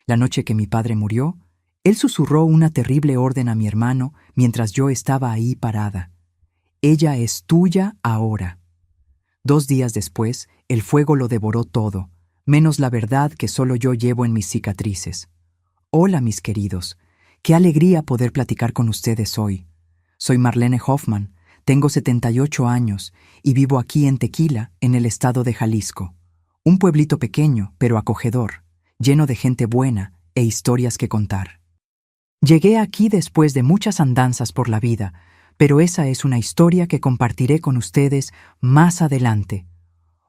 La noche que mi padre murió, él susurró una terrible orden a mi hermano mientras yo estaba ahí parada. Ella es tuya ahora. 2 días después, el fuego lo devoró todo, menos la verdad que solo yo llevo en mis cicatrices. Hola, mis queridos. Qué alegría poder platicar con ustedes hoy. Soy Marlene Hoffman, tengo 78 años y vivo aquí en Tequila, en el estado de Jalisco. Un pueblito pequeño, pero acogedor, lleno de gente buena e historias que contar. Llegué aquí después de muchas andanzas por la vida, pero esa es una historia que compartiré con ustedes más adelante.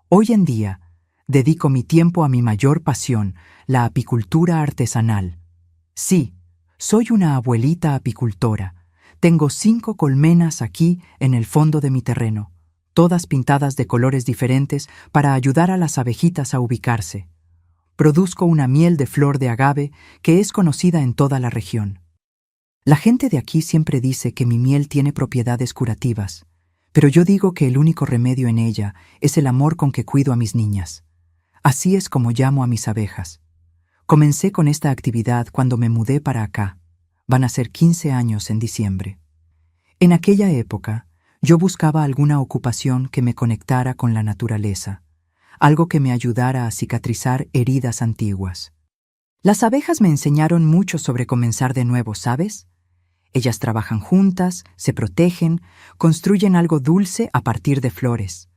Hoy en día, dedico mi tiempo a mi mayor pasión, la apicultura artesanal. Sí, soy una abuelita apicultora. Tengo 5 colmenas aquí en el fondo de mi terreno, todas pintadas de colores diferentes para ayudar a las abejitas a ubicarse. Produzco una miel de flor de agave que es conocida en toda la región. La gente de aquí siempre dice que mi miel tiene propiedades curativas, pero yo digo que el único remedio en ella es el amor con que cuido a mis niñas. Así es como llamo a mis abejas. Comencé con esta actividad cuando me mudé para acá. Van a ser 15 años en diciembre. En aquella época, yo buscaba alguna ocupación que me conectara con la naturaleza, algo que me ayudara a cicatrizar heridas antiguas. Las abejas me enseñaron mucho sobre comenzar de nuevo, ¿sabes? Ellas trabajan juntas, se protegen, construyen algo dulce a partir de flores.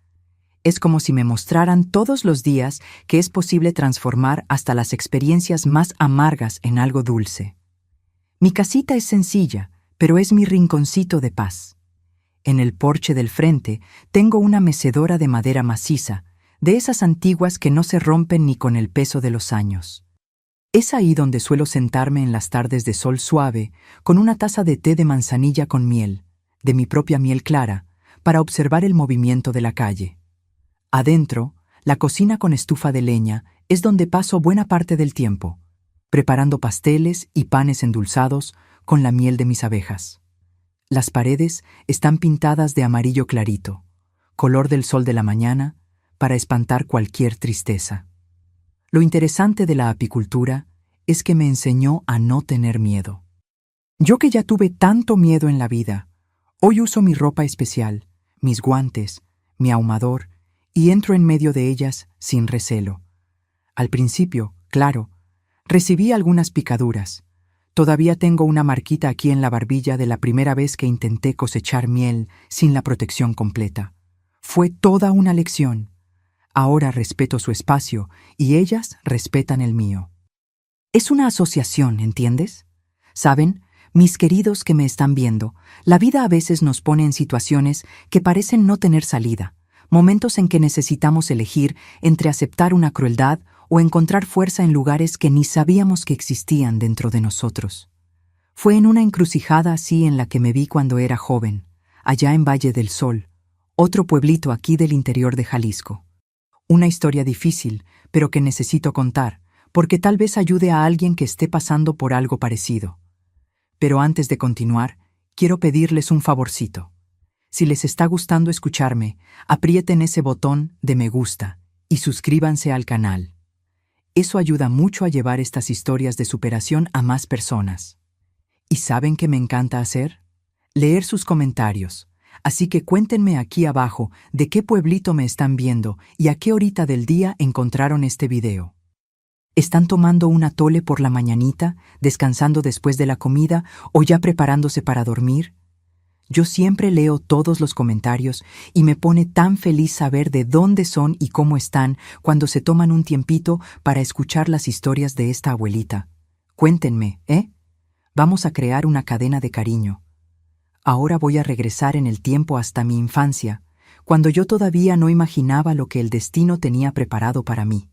Es como si me mostraran todos los días que es posible transformar hasta las experiencias más amargas en algo dulce. Mi casita es sencilla, pero es mi rinconcito de paz. En el porche del frente tengo una mecedora de madera maciza, de esas antiguas que no se rompen ni con el peso de los años. Es ahí donde suelo sentarme en las tardes de sol suave, con una taza de té de manzanilla con miel, de mi propia miel clara, para observar el movimiento de la calle. Adentro, la cocina con estufa de leña es donde paso buena parte del tiempo, preparando pasteles y panes endulzados con la miel de mis abejas. Las paredes están pintadas de amarillo clarito, color del sol de la mañana, para espantar cualquier tristeza. Lo interesante de la apicultura es que me enseñó a no tener miedo. Yo que ya tuve tanto miedo en la vida, hoy uso mi ropa especial, mis guantes, mi ahumador, y entro en medio de ellas sin recelo. Al principio, claro, recibí algunas picaduras. Todavía tengo una marquita aquí en la barbilla de la primera vez que intenté cosechar miel sin la protección completa. Fue toda una lección. Ahora respeto su espacio y ellas respetan el mío. Es una asociación, ¿entiendes? ¿Saben? Mis queridos que me están viendo, la vida a veces nos pone en situaciones que parecen no tener salida, momentos en que necesitamos elegir entre aceptar una crueldad o encontrar fuerza en lugares que ni sabíamos que existían dentro de nosotros. Fue en una encrucijada así en la que me vi cuando era joven, allá en Valle del Sol, otro pueblito aquí del interior de Jalisco. Una historia difícil, pero que necesito contar, porque tal vez ayude a alguien que esté pasando por algo parecido. Pero antes de continuar, quiero pedirles un favorcito. Si les está gustando escucharme, aprieten ese botón de me gusta y suscríbanse al canal. Eso ayuda mucho a llevar estas historias de superación a más personas. ¿Y saben qué me encanta hacer? Leer sus comentarios. Así que cuéntenme aquí abajo de qué pueblito me están viendo y a qué horita del día encontraron este video. ¿Están tomando un atole por la mañanita, descansando después de la comida o ya preparándose para dormir? Yo siempre leo todos los comentarios y me pone tan feliz saber de dónde son y cómo están cuando se toman un tiempito para escuchar las historias de esta abuelita. Cuéntenme, ¿eh? Vamos a crear una cadena de cariño. Ahora voy a regresar en el tiempo hasta mi infancia, cuando yo todavía no imaginaba lo que el destino tenía preparado para mí.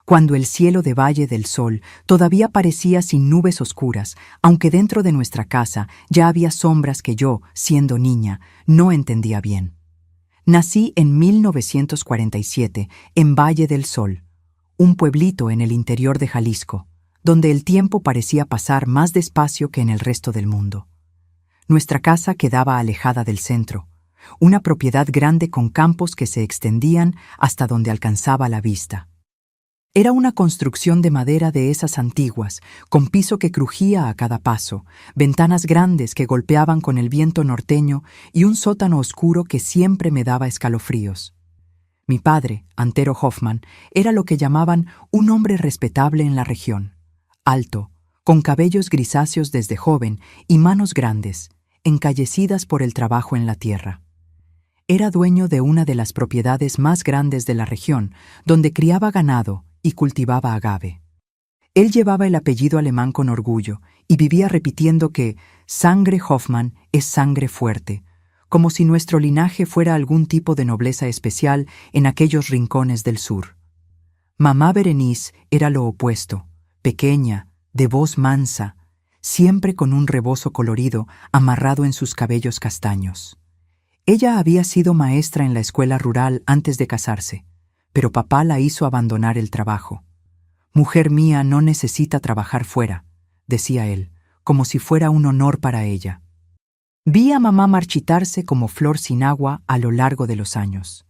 Cuando el cielo de Valle del Sol todavía parecía sin nubes oscuras, aunque dentro de nuestra casa ya había sombras que yo, siendo niña, no entendía bien. Nací en 1947 en Valle del Sol, un pueblito en el interior de Jalisco, donde el tiempo parecía pasar más despacio que en el resto del mundo. Nuestra casa quedaba alejada del centro, una propiedad grande con campos que se extendían hasta donde alcanzaba la vista. Era una construcción de madera de esas antiguas, con piso que crujía a cada paso, ventanas grandes que golpeaban con el viento norteño y un sótano oscuro que siempre me daba escalofríos. Mi padre, Antero Hoffman, era lo que llamaban un hombre respetable en la región. Alto, con cabellos grisáceos desde joven y manos grandes, encallecidas por el trabajo en la tierra. Era dueño de una de las propiedades más grandes de la región, donde criaba ganado y cultivaba agave. Él llevaba el apellido alemán con orgullo y vivía repitiendo que sangre Hoffman es sangre fuerte, como si nuestro linaje fuera algún tipo de nobleza especial en aquellos rincones del sur. Mamá Berenice era lo opuesto, pequeña, de voz mansa, siempre con un rebozo colorido amarrado en sus cabellos castaños. Ella había sido maestra en la escuela rural antes de casarse, pero papá la hizo abandonar el trabajo. «Mujer mía no necesita trabajar fuera», decía él, como si fuera un honor para ella. Vi a mamá marchitarse como flor sin agua a lo largo de los años.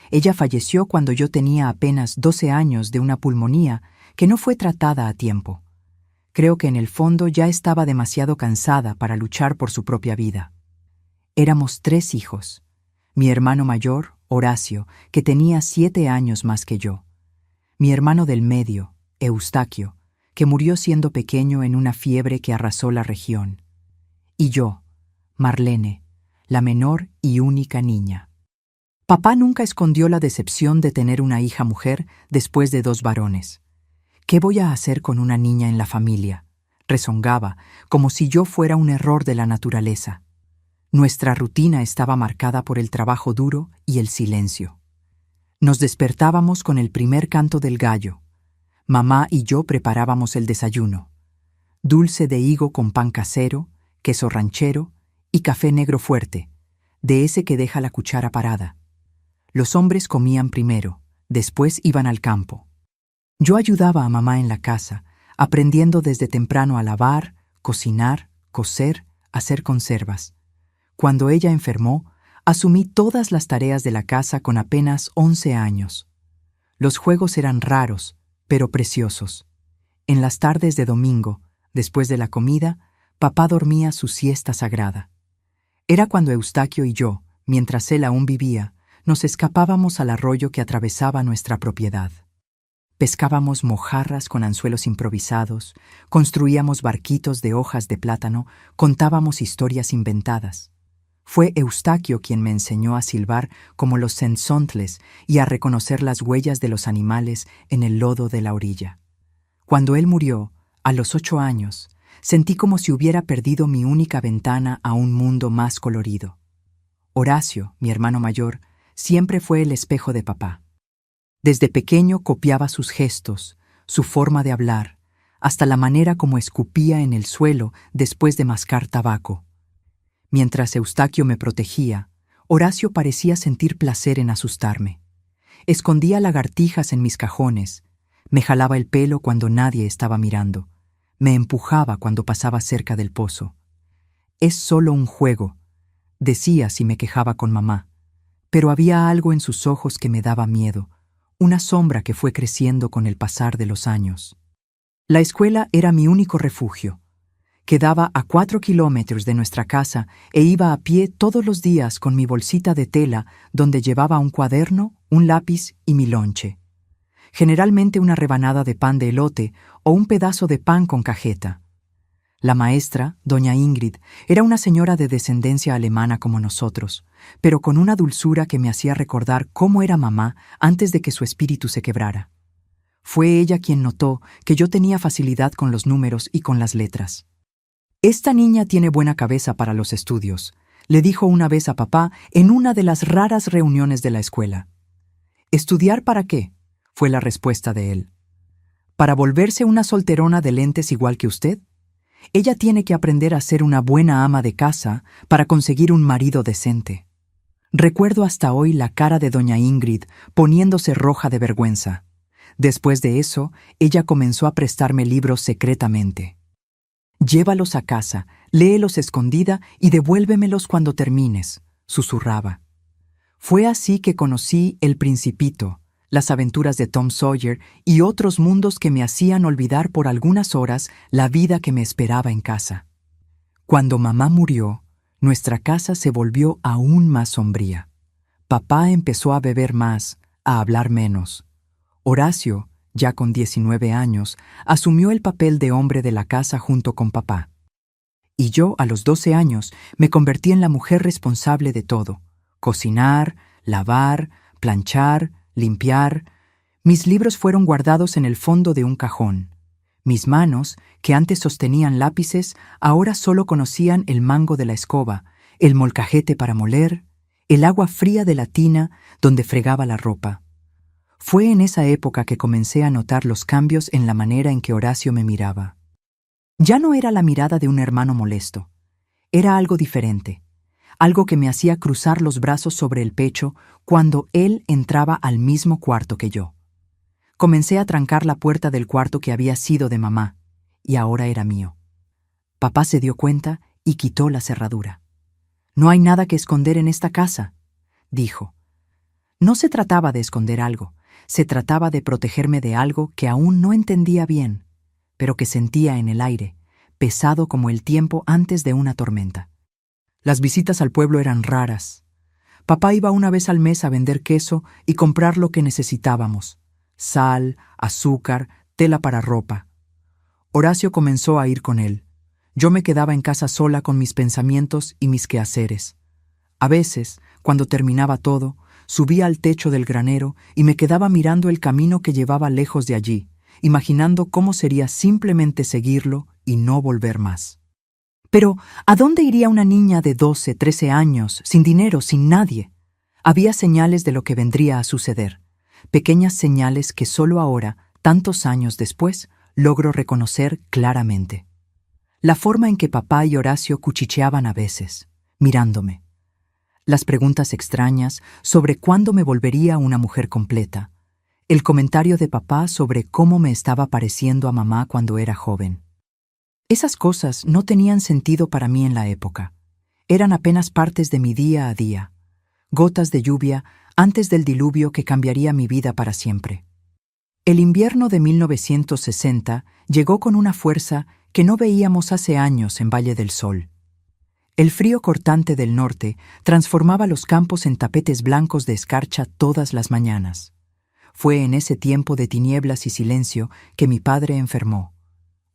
Ella falleció cuando yo tenía apenas 12 años de una pulmonía que no fue tratada a tiempo. Creo que en el fondo ya estaba demasiado cansada para luchar por su propia vida. Éramos 3 hijos. Mi hermano mayor, Horacio, que tenía 7 años más que yo. Mi hermano del medio, Eustaquio, que murió siendo pequeño en una fiebre que arrasó la región. Y yo, Marlene, la menor y única niña. Papá nunca escondió la decepción de tener una hija mujer después de 2 varones. «¿Qué voy a hacer con una niña en la familia?», rezongaba, como si yo fuera un error de la naturaleza. Nuestra rutina estaba marcada por el trabajo duro y el silencio. Nos despertábamos con el primer canto del gallo. Mamá y yo preparábamos el desayuno: dulce de higo con pan casero, queso ranchero y café negro fuerte, de ese que deja la cuchara parada. Los hombres comían primero, después iban al campo. Yo ayudaba a mamá en la casa, aprendiendo desde temprano a lavar, cocinar, coser, hacer conservas. Cuando ella enfermó, asumí todas las tareas de la casa con apenas 11 años. Los juegos eran raros, pero preciosos. En las tardes de domingo, después de la comida, papá dormía su siesta sagrada. Era cuando Eustaquio y yo, mientras él aún vivía, nos escapábamos al arroyo que atravesaba nuestra propiedad. Pescábamos mojarras con anzuelos improvisados, construíamos barquitos de hojas de plátano, contábamos historias inventadas. Fue Eustaquio quien me enseñó a silbar como los sensontles y a reconocer las huellas de los animales en el lodo de la orilla. Cuando él murió, a los 8 años, sentí como si hubiera perdido mi única ventana a un mundo más colorido. Horacio, mi hermano mayor, siempre fue el espejo de papá. Desde pequeño copiaba sus gestos, su forma de hablar, hasta la manera como escupía en el suelo después de mascar tabaco. Mientras Eustaquio me protegía, Horacio parecía sentir placer en asustarme. Escondía lagartijas en mis cajones, me jalaba el pelo cuando nadie estaba mirando, me empujaba cuando pasaba cerca del pozo. «Es solo un juego», decía si me quejaba con mamá, pero había algo en sus ojos que me daba miedo, una sombra que fue creciendo con el pasar de los años. La escuela era mi único refugio. Quedaba a 4 kilómetros de nuestra casa e iba a pie todos los días con mi bolsita de tela donde llevaba un cuaderno, un lápiz y mi lonche. Generalmente una rebanada de pan de elote o un pedazo de pan con cajeta. La maestra, doña Ingrid, era una señora de descendencia alemana como nosotros, pero con una dulzura que me hacía recordar cómo era mamá antes de que su espíritu se quebrara. Fue ella quien notó que yo tenía facilidad con los números y con las letras. «Esta niña tiene buena cabeza para los estudios», le dijo una vez a papá en una de las raras reuniones de la escuela. «¿Estudiar para qué?», fue la respuesta de él. «¿Para volverse una solterona de lentes igual que usted? Ella tiene que aprender a ser una buena ama de casa para conseguir un marido decente». Recuerdo hasta hoy la cara de doña Ingrid poniéndose roja de vergüenza. Después de eso, ella comenzó a prestarme libros secretamente. «Llévalos a casa, léelos escondida y devuélvemelos cuando termines», susurraba. Fue así que conocí El Principito, las aventuras de Tom Sawyer y otros mundos que me hacían olvidar por algunas horas la vida que me esperaba en casa. Cuando mamá murió, nuestra casa se volvió aún más sombría. Papá empezó a beber más, a hablar menos. Horacio, ya con 19 años, asumió el papel de hombre de la casa junto con papá. Y yo, a los 12 años, me convertí en la mujer responsable de todo: cocinar, lavar, planchar, limpiar. Mis libros fueron guardados en el fondo de un cajón. Mis manos, que antes sostenían lápices, ahora solo conocían el mango de la escoba, el molcajete para moler, el agua fría de la tina donde fregaba la ropa. Fue en esa época que comencé a notar los cambios en la manera en que Horacio me miraba. Ya no era la mirada de un hermano molesto. Era algo diferente, algo que me hacía cruzar los brazos sobre el pecho cuando él entraba al mismo cuarto que yo. Comencé a trancar la puerta del cuarto que había sido de mamá, y ahora era mío. Papá se dio cuenta y quitó la cerradura. «No hay nada que esconder en esta casa», dijo. No se trataba de esconder algo, se trataba de protegerme de algo que aún no entendía bien, pero que sentía en el aire, pesado como el tiempo antes de una tormenta. Las visitas al pueblo eran raras. Papá iba una vez al mes a vender queso y comprar lo que necesitábamos: sal, azúcar, tela para ropa. Horacio comenzó a ir con él. Yo me quedaba en casa sola con mis pensamientos y mis quehaceres. A veces, cuando terminaba todo, subía al techo del granero y me quedaba mirando el camino que llevaba lejos de allí, imaginando cómo sería simplemente seguirlo y no volver más. Pero, ¿a dónde iría una niña de 12, 13 años, sin dinero, sin nadie? Había señales de lo que vendría a suceder, pequeñas señales que solo ahora, tantos años después, logro reconocer claramente. La forma en que papá y Horacio cuchicheaban a veces, mirándome. Las preguntas extrañas sobre cuándo me volvería una mujer completa. El comentario de papá sobre cómo me estaba pareciendo a mamá cuando era joven. Esas cosas no tenían sentido para mí en la época. Eran apenas partes de mi día a día, gotas de lluvia antes del diluvio que cambiaría mi vida para siempre. El invierno de 1960 llegó con una fuerza que no veíamos hace años en Valle del Sol. El frío cortante del norte transformaba los campos en tapetes blancos de escarcha todas las mañanas. Fue en ese tiempo de tinieblas y silencio que mi padre enfermó.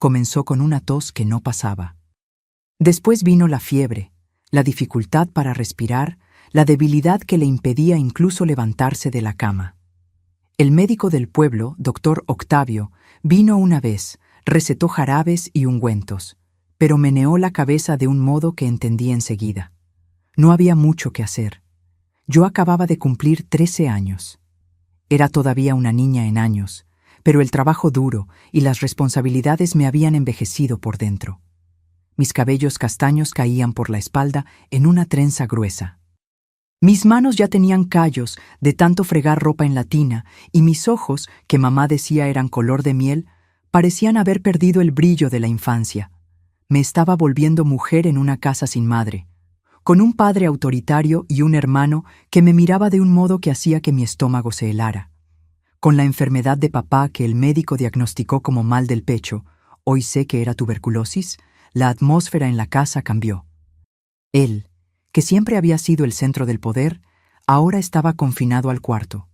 Comenzó con una tos que no pasaba. Después vino la fiebre, la dificultad para respirar, la debilidad que le impedía incluso levantarse de la cama. El médico del pueblo, doctor Octavio, vino una vez, recetó jarabes y ungüentos, pero meneó la cabeza de un modo que entendí enseguida. No había mucho que hacer. Yo acababa de cumplir 13 años. Era todavía una niña en años, pero el trabajo duro y las responsabilidades me habían envejecido por dentro. Mis cabellos castaños caían por la espalda en una trenza gruesa. Mis manos ya tenían callos de tanto fregar ropa en la tina, y mis ojos, que mamá decía eran color de miel, parecían haber perdido el brillo de la infancia. Me estaba volviendo mujer en una casa sin madre, con un padre autoritario y un hermano que me miraba de un modo que hacía que mi estómago se helara. Con la enfermedad de papá que el médico diagnosticó como mal del pecho, hoy sé que era tuberculosis, la atmósfera en la casa cambió. Él, que siempre había sido el centro del poder, ahora estaba confinado al cuarto,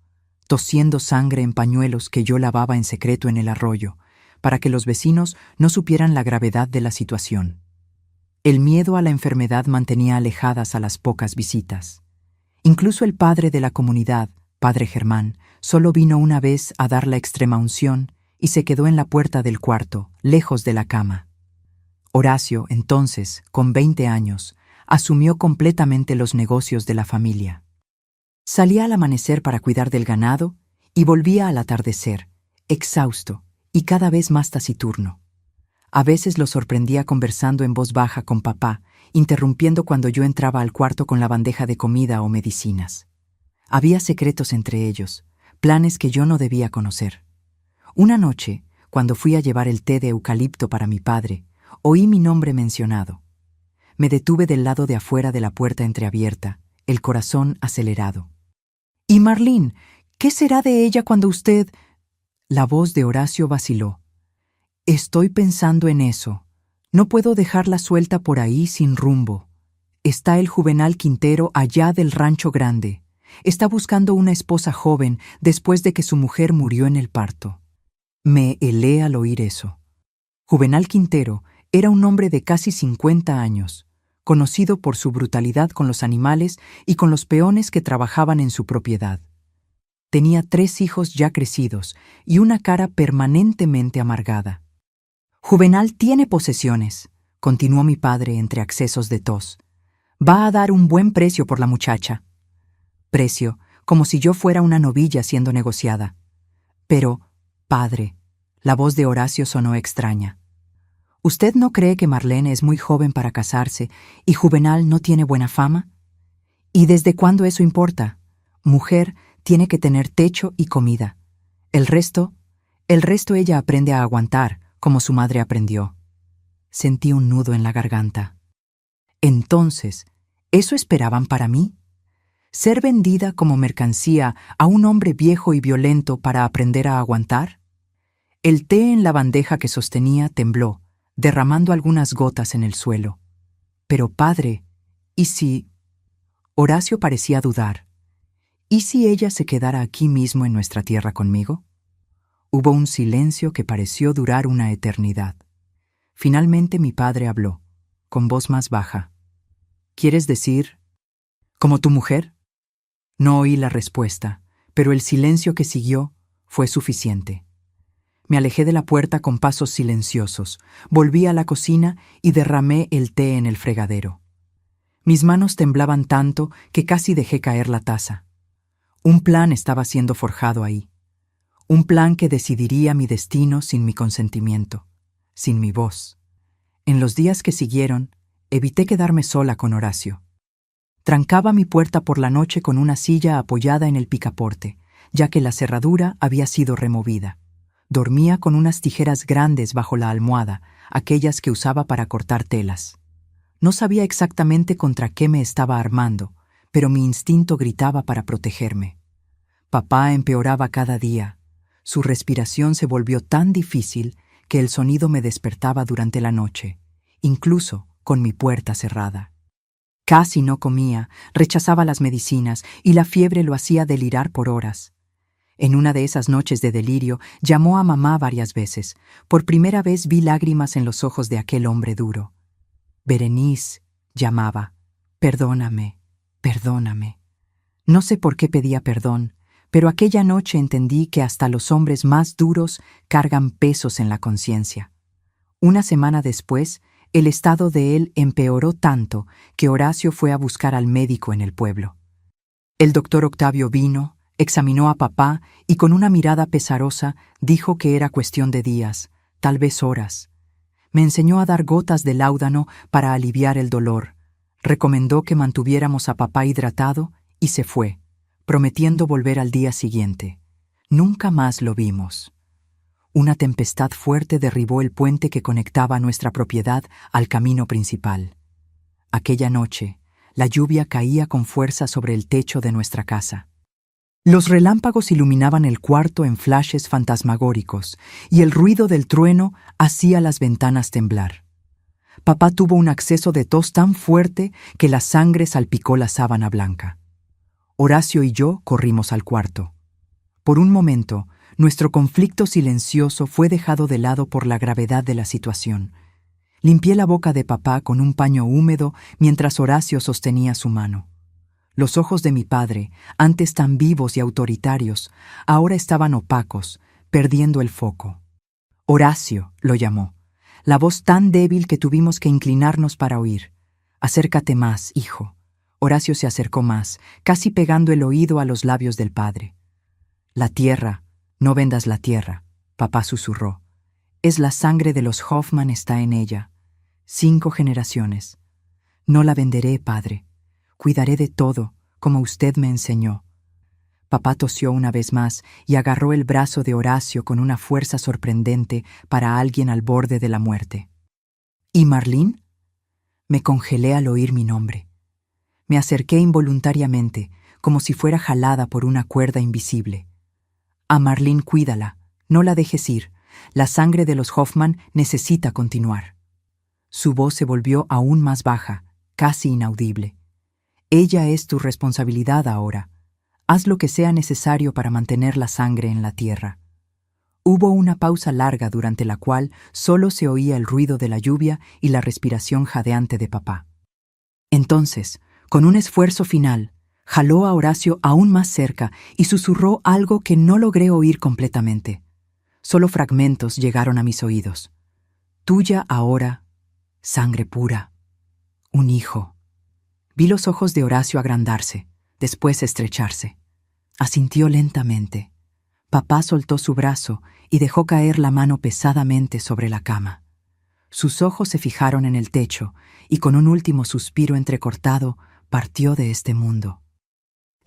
tosiendo sangre en pañuelos que yo lavaba en secreto en el arroyo, para que los vecinos no supieran la gravedad de la situación. El miedo a la enfermedad mantenía alejadas a las pocas visitas. Incluso el padre de la comunidad, padre Germán, solo vino una vez a dar la extrema unción y se quedó en la puerta del cuarto, lejos de la cama. Horacio, entonces, con 20 años, asumió completamente los negocios de la familia. Salía al amanecer para cuidar del ganado y volvía al atardecer, exhausto y cada vez más taciturno. A veces lo sorprendía conversando en voz baja con papá, interrumpiendo cuando yo entraba al cuarto con la bandeja de comida o medicinas. Había secretos entre ellos, planes que yo no debía conocer. Una noche, cuando fui a llevar el té de eucalipto para mi padre, oí mi nombre mencionado. Me detuve del lado de afuera de la puerta entreabierta, el corazón acelerado. «¿Y Marlene? ¿Qué será de ella cuando usted...? La voz de Horacio vaciló. Estoy pensando en eso. No puedo dejarla suelta por ahí sin rumbo. Está el Juvenal Quintero allá del Rancho Grande. Está buscando una esposa joven después de que su mujer murió en el parto. Me helé al oír eso. Juvenal Quintero era un hombre de casi 50 años, conocido por su brutalidad con los animales y con los peones que trabajaban en su propiedad. Tenía 3 hijos ya crecidos y una cara permanentemente amargada. Juvenal tiene posesiones, continuó mi padre entre accesos de tos. Va a dar un buen precio por la muchacha. Precio, como si yo fuera una novilla siendo negociada. Pero, padre, la voz de Horacio sonó extraña. ¿Usted no cree que Marlene es muy joven para casarse y Juvenal no tiene buena fama? ¿Y desde cuándo eso importa? Mujer tiene que tener techo y comida. El resto ella aprende a aguantar, como su madre aprendió. Sentí un nudo en la garganta. Entonces, ¿eso esperaban para mí? ¿Ser vendida como mercancía a un hombre viejo y violento para aprender a aguantar? El té en la bandeja que sostenía tembló, derramando algunas gotas en el suelo. Pero padre, ¿y si...? Horacio parecía dudar. ¿Y si ella se quedara aquí mismo en nuestra tierra conmigo? Hubo un silencio que pareció durar una eternidad. Finalmente mi padre habló, con voz más baja. ¿Quieres decir, como tu mujer? No oí la respuesta, pero el silencio que siguió fue suficiente. Me alejé de la puerta con pasos silenciosos, volví a la cocina y derramé el té en el fregadero. Mis manos temblaban tanto que casi dejé caer la taza. Un plan estaba siendo forjado ahí. Un plan que decidiría mi destino sin mi consentimiento, sin mi voz. En los días que siguieron, evité quedarme sola con Horacio. Trancaba mi puerta por la noche con una silla apoyada en el picaporte, ya que la cerradura había sido removida. Dormía con unas tijeras grandes bajo la almohada, aquellas que usaba para cortar telas. No sabía exactamente contra qué me estaba armando, pero mi instinto gritaba para protegerme. Papá empeoraba cada día. Su respiración se volvió tan difícil que el sonido me despertaba durante la noche, incluso con mi puerta cerrada. Casi no comía, rechazaba las medicinas y la fiebre lo hacía delirar por horas. En una de esas noches de delirio llamó a mamá varias veces. Por primera vez vi lágrimas en los ojos de aquel hombre duro. Berenice, llamaba. Perdóname, perdóname. No sé por qué pedía perdón, pero aquella noche entendí que hasta los hombres más duros cargan pesos en la conciencia. Una semana después, el estado de él empeoró tanto que Horacio fue a buscar al médico en el pueblo. El doctor Octavio vino, examinó a papá y con una mirada pesarosa dijo que era cuestión de días, tal vez horas. Me enseñó a dar gotas de láudano para aliviar el dolor. Recomendó que mantuviéramos a papá hidratado y se fue, prometiendo volver al día siguiente. Nunca más lo vimos. Una tempestad fuerte derribó el puente que conectaba nuestra propiedad al camino principal. Aquella noche, la lluvia caía con fuerza sobre el techo de nuestra casa. Los relámpagos iluminaban el cuarto en flashes fantasmagóricos y el ruido del trueno hacía las ventanas temblar. Papá tuvo un acceso de tos tan fuerte que la sangre salpicó la sábana blanca. Horacio y yo corrimos al cuarto. Por un momento, nuestro conflicto silencioso fue dejado de lado por la gravedad de la situación. Limpié la boca de papá con un paño húmedo mientras Horacio sostenía su mano. Los ojos de mi padre, antes tan vivos y autoritarios, ahora estaban opacos, perdiendo el foco. Horacio, lo llamó, la voz tan débil que tuvimos que inclinarnos para oír. Acércate más, hijo. Horacio se acercó más, casi pegando el oído a los labios del padre. La tierra, no vendas la tierra, papá susurró. Es la sangre de los Hoffman está en ella. 5 generaciones. No la venderé, padre. Cuidaré de todo, como usted me enseñó. Papá tosió una vez más y agarró el brazo de Horacio con una fuerza sorprendente para alguien al borde de la muerte. ¿Y Marlene? Me congelé al oír mi nombre. Me acerqué involuntariamente, como si fuera jalada por una cuerda invisible. A Marlene cuídala, no la dejes ir. La sangre de los Hoffman necesita continuar. Su voz se volvió aún más baja, casi inaudible. Ella es tu responsabilidad ahora. Haz lo que sea necesario para mantener la sangre en la tierra. Hubo una pausa larga durante la cual solo se oía el ruido de la lluvia y la respiración jadeante de papá. Entonces, con un esfuerzo final, jaló a Horacio aún más cerca y susurró algo que no logré oír completamente. Solo fragmentos llegaron a mis oídos. Tuya ahora, sangre pura. Un hijo. Vi los ojos de Horacio agrandarse, después estrecharse. Asintió lentamente. Papá soltó su brazo y dejó caer la mano pesadamente sobre la cama. Sus ojos se fijaron en el techo y con un último suspiro entrecortado partió de este mundo.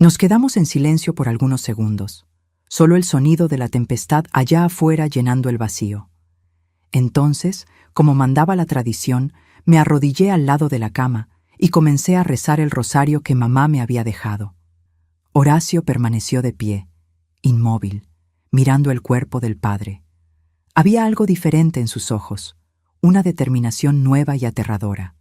Nos quedamos en silencio por algunos segundos, solo el sonido de la tempestad allá afuera llenando el vacío. Entonces, como mandaba la tradición, me arrodillé al lado de la cama y comencé a rezar el rosario que mamá me había dejado. Horacio permaneció de pie, inmóvil, mirando el cuerpo del padre. Había algo diferente en sus ojos, una determinación nueva y aterradora.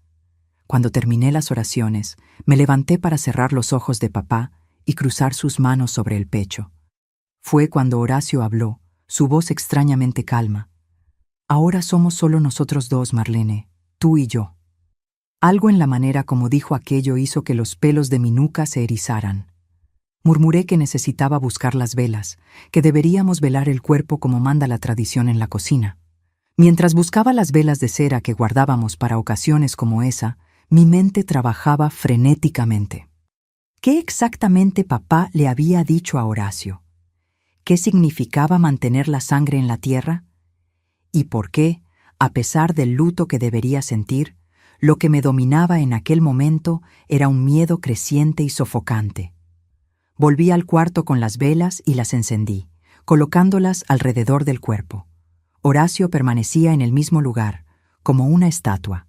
Cuando terminé las oraciones, me levanté para cerrar los ojos de papá y cruzar sus manos sobre el pecho. Fue cuando Horacio habló, su voz extrañamente calma. Ahora somos solo nosotros dos, Marlene, tú y yo. Algo en la manera como dijo aquello hizo que los pelos de mi nuca se erizaran. Murmuré que necesitaba buscar las velas, que deberíamos velar el cuerpo como manda la tradición en la cocina. Mientras buscaba las velas de cera que guardábamos para ocasiones como esa, mi mente trabajaba frenéticamente. ¿Qué exactamente papá le había dicho a Horacio? ¿Qué significaba mantener la sangre en la tierra? ¿Y por qué, a pesar del luto que debería sentir, lo que me dominaba en aquel momento era un miedo creciente y sofocante? Volví al cuarto con las velas y las encendí, colocándolas alrededor del cuerpo. Horacio permanecía en el mismo lugar, como una estatua.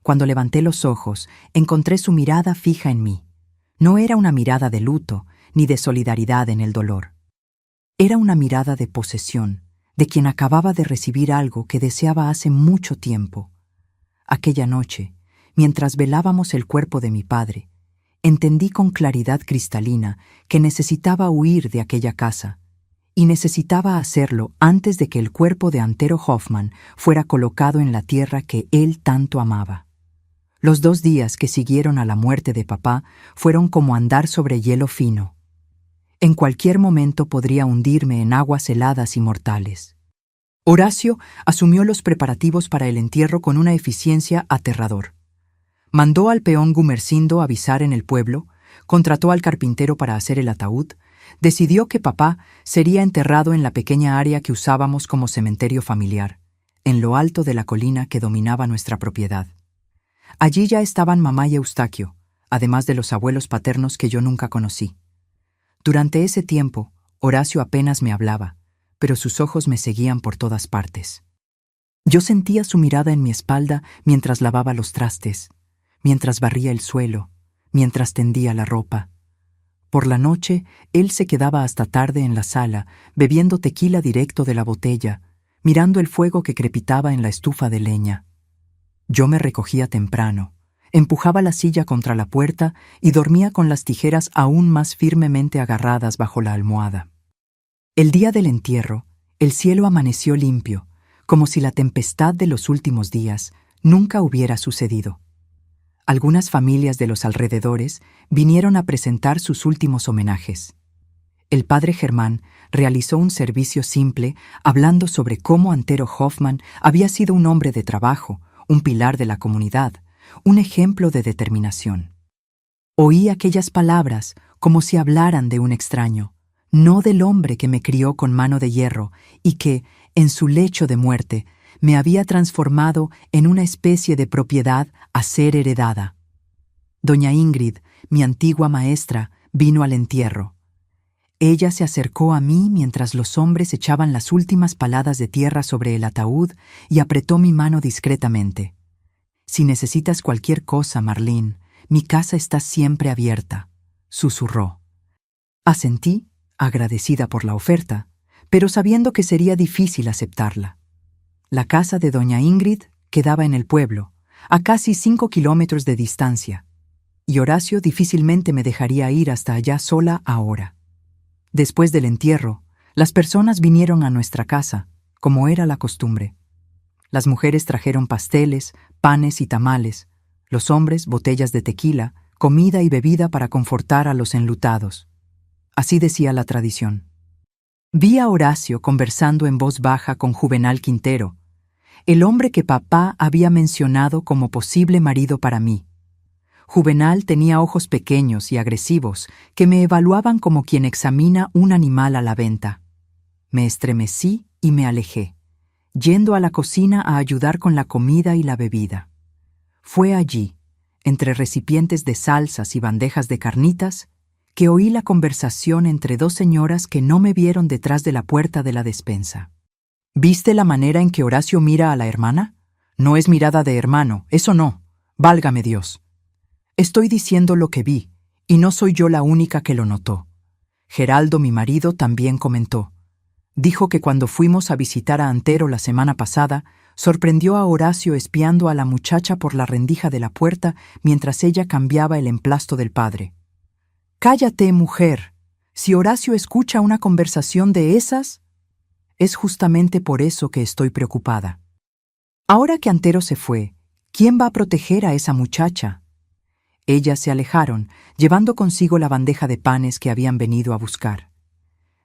Cuando levanté los ojos, encontré su mirada fija en mí. No era una mirada de luto, ni de solidaridad en el dolor. Era una mirada de posesión, de quien acababa de recibir algo que deseaba hace mucho tiempo. Aquella noche, mientras velábamos el cuerpo de mi padre, entendí con claridad cristalina que necesitaba huir de aquella casa, y necesitaba hacerlo antes de que el cuerpo de Antero Hoffman fuera colocado en la tierra que él tanto amaba. Los 2 días que siguieron a la muerte de papá fueron como andar sobre hielo fino. En cualquier momento podría hundirme en aguas heladas y mortales. Horacio asumió los preparativos para el entierro con una eficiencia aterrador. Mandó al peón Gumersindo avisar en el pueblo, contrató al carpintero para hacer el ataúd, decidió que papá sería enterrado en la pequeña área que usábamos como cementerio familiar, en lo alto de la colina que dominaba nuestra propiedad. Allí ya estaban mamá y Eustaquio, además de los abuelos paternos que yo nunca conocí. Durante ese tiempo, Horacio apenas me hablaba, pero sus ojos me seguían por todas partes. Yo sentía su mirada en mi espalda mientras lavaba los trastes, mientras barría el suelo, mientras tendía la ropa. Por la noche, él se quedaba hasta tarde en la sala, bebiendo tequila directo de la botella, mirando el fuego que crepitaba en la estufa de leña. Yo me recogía temprano, empujaba la silla contra la puerta y dormía con las tijeras aún más firmemente agarradas bajo la almohada. El día del entierro, el cielo amaneció limpio, como si la tempestad de los últimos días nunca hubiera sucedido. Algunas familias de los alrededores vinieron a presentar sus últimos homenajes. El padre Germán realizó un servicio simple hablando sobre cómo Antero Hoffman había sido un hombre de trabajo, un pilar de la comunidad, un ejemplo de determinación. Oí aquellas palabras como si hablaran de un extraño, no del hombre que me crió con mano de hierro y que, en su lecho de muerte, me había transformado en una especie de propiedad a ser heredada. Doña Ingrid, mi antigua maestra, vino al entierro. Ella se acercó a mí mientras los hombres echaban las últimas paladas de tierra sobre el ataúd y apretó mi mano discretamente. «Si necesitas cualquier cosa, Marlene, mi casa está siempre abierta», susurró. Asentí, agradecida por la oferta, pero sabiendo que sería difícil aceptarla. La casa de doña Ingrid quedaba en el pueblo, a casi 5 kilómetros de distancia, y Horacio difícilmente me dejaría ir hasta allá sola ahora. Después del entierro, las personas vinieron a nuestra casa, como era la costumbre. Las mujeres trajeron pasteles, panes y tamales, los hombres botellas de tequila, comida y bebida para confortar a los enlutados. Así decía la tradición. Vi a Horacio conversando en voz baja con Juvenal Quintero, el hombre que papá había mencionado como posible marido para mí. Juvenal tenía ojos pequeños y agresivos que me evaluaban como quien examina un animal a la venta. Me estremecí y me alejé, yendo a la cocina a ayudar con la comida y la bebida. Fue allí, entre recipientes de salsas y bandejas de carnitas, que oí la conversación entre dos señoras que no me vieron detrás de la puerta de la despensa. ¿Viste la manera en que Horacio mira a la hermana? No es mirada de hermano, eso no. Válgame Dios. Estoy diciendo lo que vi, y no soy yo la única que lo notó. Geraldo, mi marido, también comentó. Dijo que cuando fuimos a visitar a Antero la semana pasada, sorprendió a Horacio espiando a la muchacha por la rendija de la puerta mientras ella cambiaba el emplasto del padre. «Cállate, mujer. Si Horacio escucha una conversación de esas, es justamente por eso que estoy preocupada. Ahora que Antero se fue, ¿quién va a proteger a esa muchacha?» Ellas se alejaron, llevando consigo la bandeja de panes que habían venido a buscar.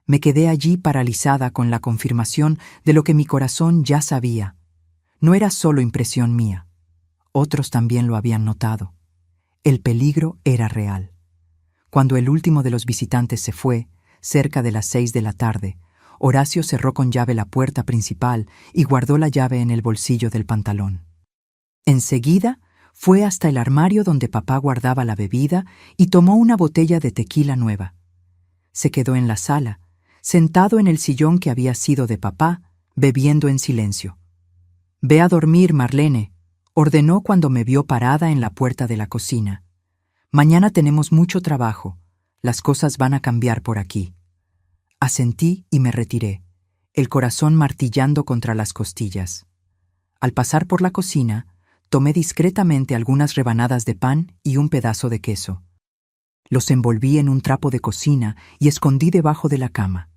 Me quedé allí paralizada con la confirmación de lo que mi corazón ya sabía. No era solo impresión mía. Otros también lo habían notado. El peligro era real. Cuando el último de los visitantes se fue, cerca de las 6 de la tarde, Horacio cerró con llave la puerta principal y guardó la llave en el bolsillo del pantalón. Enseguida, fue hasta el armario donde papá guardaba la bebida y tomó una botella de tequila nueva. Se quedó en la sala, sentado en el sillón que había sido de papá, bebiendo en silencio. «Ve a dormir, Marlene», ordenó cuando me vio parada en la puerta de la cocina. «Mañana tenemos mucho trabajo. Las cosas van a cambiar por aquí». Asentí y me retiré, el corazón martillando contra las costillas. Al pasar por la cocina, tomé discretamente algunas rebanadas de pan y un pedazo de queso. Los envolví en un trapo de cocina y escondí debajo de la cama.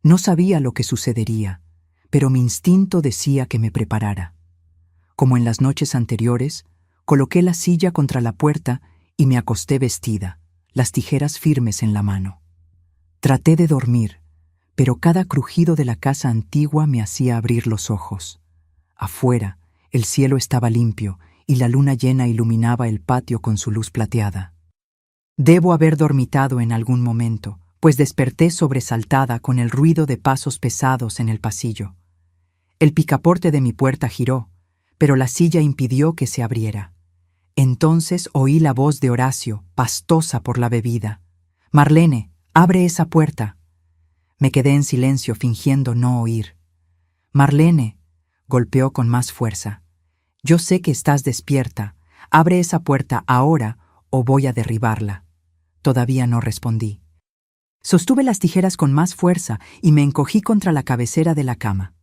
No sabía lo que sucedería, pero mi instinto decía que me preparara. Como en las noches anteriores, coloqué la silla contra la puerta y me acosté vestida, las tijeras firmes en la mano. Traté de dormir, pero cada crujido de la casa antigua me hacía abrir los ojos. Afuera, el cielo estaba limpio y la luna llena iluminaba el patio con su luz plateada. Debo haber dormitado en algún momento, pues desperté sobresaltada con el ruido de pasos pesados en el pasillo. El picaporte de mi puerta giró, pero la silla impidió que se abriera. Entonces oí la voz de Horacio, pastosa por la bebida. «Marlene, abre esa puerta». Me quedé en silencio fingiendo no oír. «Marlene», golpeó con más fuerza. «Yo sé que estás despierta. Abre esa puerta ahora o voy a derribarla». Todavía no respondí. Sostuve las tijeras con más fuerza y me encogí contra la cabecera de la cama.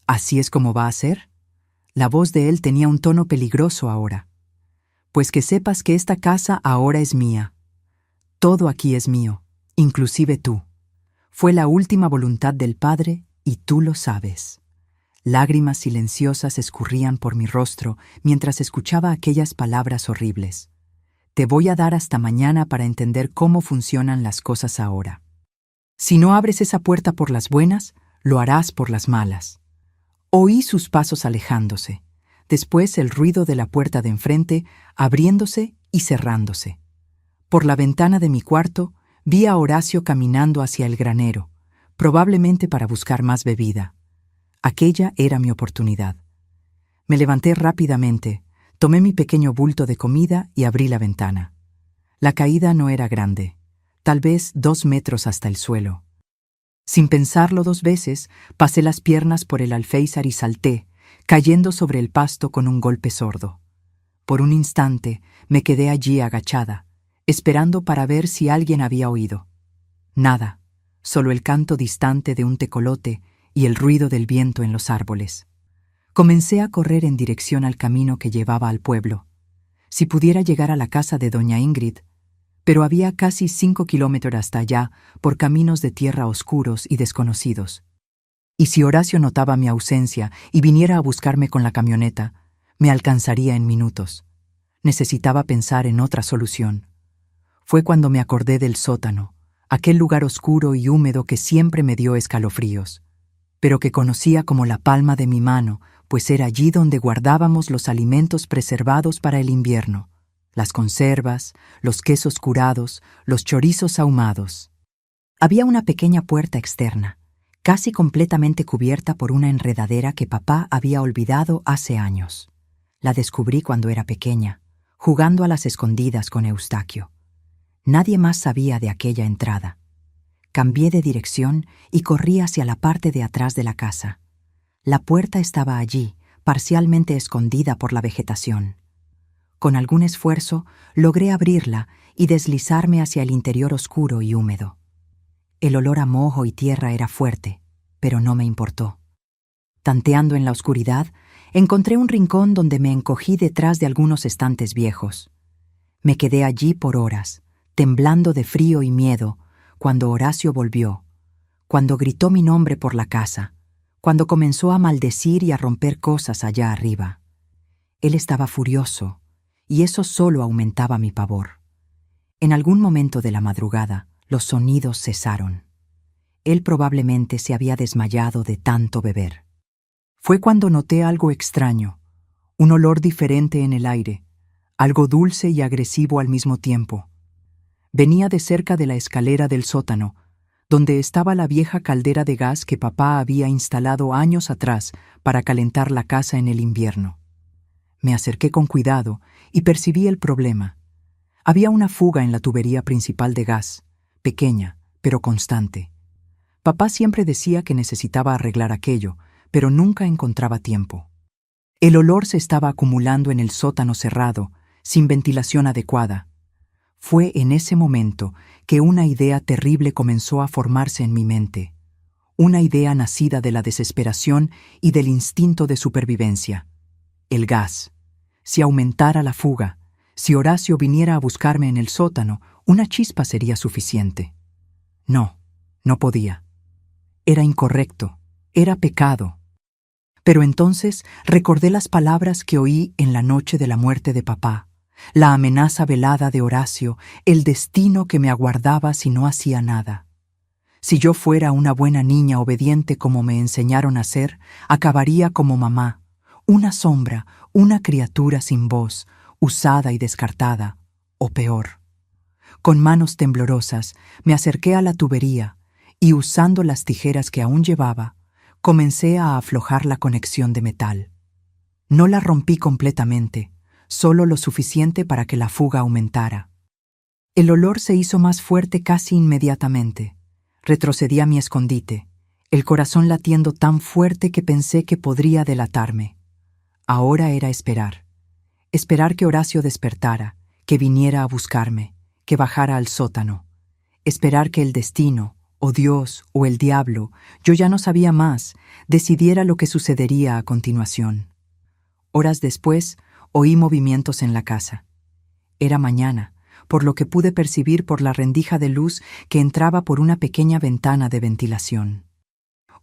«¿Así es como va a ser?» La voz de él tenía un tono peligroso ahora. «Pues que sepas que esta casa ahora es mía. Todo aquí es mío, inclusive tú. Fue la última voluntad del Padre y tú lo sabes». Lágrimas silenciosas escurrían por mi rostro mientras escuchaba aquellas palabras horribles. «Te voy a dar hasta mañana para entender cómo funcionan las cosas ahora. Si no abres esa puerta por las buenas, lo harás por las malas». Oí sus pasos alejándose, después el ruido de la puerta de enfrente abriéndose y cerrándose. Por la ventana de mi cuarto vi a Horacio caminando hacia el granero, probablemente para buscar más bebida. Aquella era mi oportunidad. Me levanté rápidamente, tomé mi pequeño bulto de comida y abrí la ventana. La caída no era grande, tal vez 2 metros hasta el suelo. Sin pensarlo 2 veces, pasé las piernas por el alféizar y salté, cayendo sobre el pasto con un golpe sordo. Por un instante me quedé allí agachada, esperando para ver si alguien había oído. Nada, solo el canto distante de un tecolote y el ruido del viento en los árboles. Comencé a correr en dirección al camino que llevaba al pueblo. Si pudiera llegar a la casa de doña Ingrid, pero había casi 5 kilómetros hasta allá por caminos de tierra oscuros y desconocidos. Y si Horacio notaba mi ausencia y viniera a buscarme con la camioneta, me alcanzaría en minutos. Necesitaba pensar en otra solución. Fue cuando me acordé del sótano, aquel lugar oscuro y húmedo que siempre me dio escalofríos, pero que conocía como la palma de mi mano, pues era allí donde guardábamos los alimentos preservados para el invierno, las conservas, los quesos curados, los chorizos ahumados. Había una pequeña puerta externa, casi completamente cubierta por una enredadera que papá había olvidado hace años. La descubrí cuando era pequeña, jugando a las escondidas con Eustaquio. Nadie más sabía de aquella entrada. Cambié de dirección y corrí hacia la parte de atrás de la casa. La puerta estaba allí, parcialmente escondida por la vegetación. Con algún esfuerzo, logré abrirla y deslizarme hacia el interior oscuro y húmedo. El olor a moho y tierra era fuerte, pero no me importó. Tanteando en la oscuridad, encontré un rincón donde me encogí detrás de algunos estantes viejos. Me quedé allí por horas, temblando de frío y miedo, cuando Horacio volvió, cuando gritó mi nombre por la casa, cuando comenzó a maldecir y a romper cosas allá arriba. Él estaba furioso, y eso solo aumentaba mi pavor. En algún momento de la madrugada, los sonidos cesaron. Él probablemente se había desmayado de tanto beber. Fue cuando noté algo extraño, un olor diferente en el aire, algo dulce y agresivo al mismo tiempo. Venía de cerca de la escalera del sótano, donde estaba la vieja caldera de gas que papá había instalado años atrás para calentar la casa en el invierno. Me acerqué con cuidado y percibí el problema. Había una fuga en la tubería principal de gas, pequeña, pero constante. Papá siempre decía que necesitaba arreglar aquello, pero nunca encontraba tiempo. El olor se estaba acumulando en el sótano cerrado, sin ventilación adecuada. Fue en ese momento que una idea terrible comenzó a formarse en mi mente. Una idea nacida de la desesperación y del instinto de supervivencia. El gas. Si aumentara la fuga, si Horacio viniera a buscarme en el sótano, una chispa sería suficiente. No, no podía. Era incorrecto, era pecado. Pero entonces recordé las palabras que oí en la noche de la muerte de papá, la amenaza velada de Horacio, el destino que me aguardaba si no hacía nada. Si yo fuera una buena niña obediente como me enseñaron a ser, acabaría como mamá, una sombra, una criatura sin voz, usada y descartada, o peor. Con manos temblorosas me acerqué a la tubería y, usando las tijeras que aún llevaba, comencé a aflojar la conexión de metal. No la rompí completamente, solo lo suficiente para que la fuga aumentara. El olor se hizo más fuerte casi inmediatamente. Retrocedí a mi escondite, el corazón latiendo tan fuerte que pensé que podría delatarme. Ahora era esperar. Esperar que Horacio despertara, que viniera a buscarme, que bajara al sótano. Esperar que el destino, o Dios, o el diablo, yo ya no sabía más, decidiera lo que sucedería a continuación. Horas después, oí movimientos en la casa. Era mañana, por lo que pude percibir por la rendija de luz que entraba por una pequeña ventana de ventilación.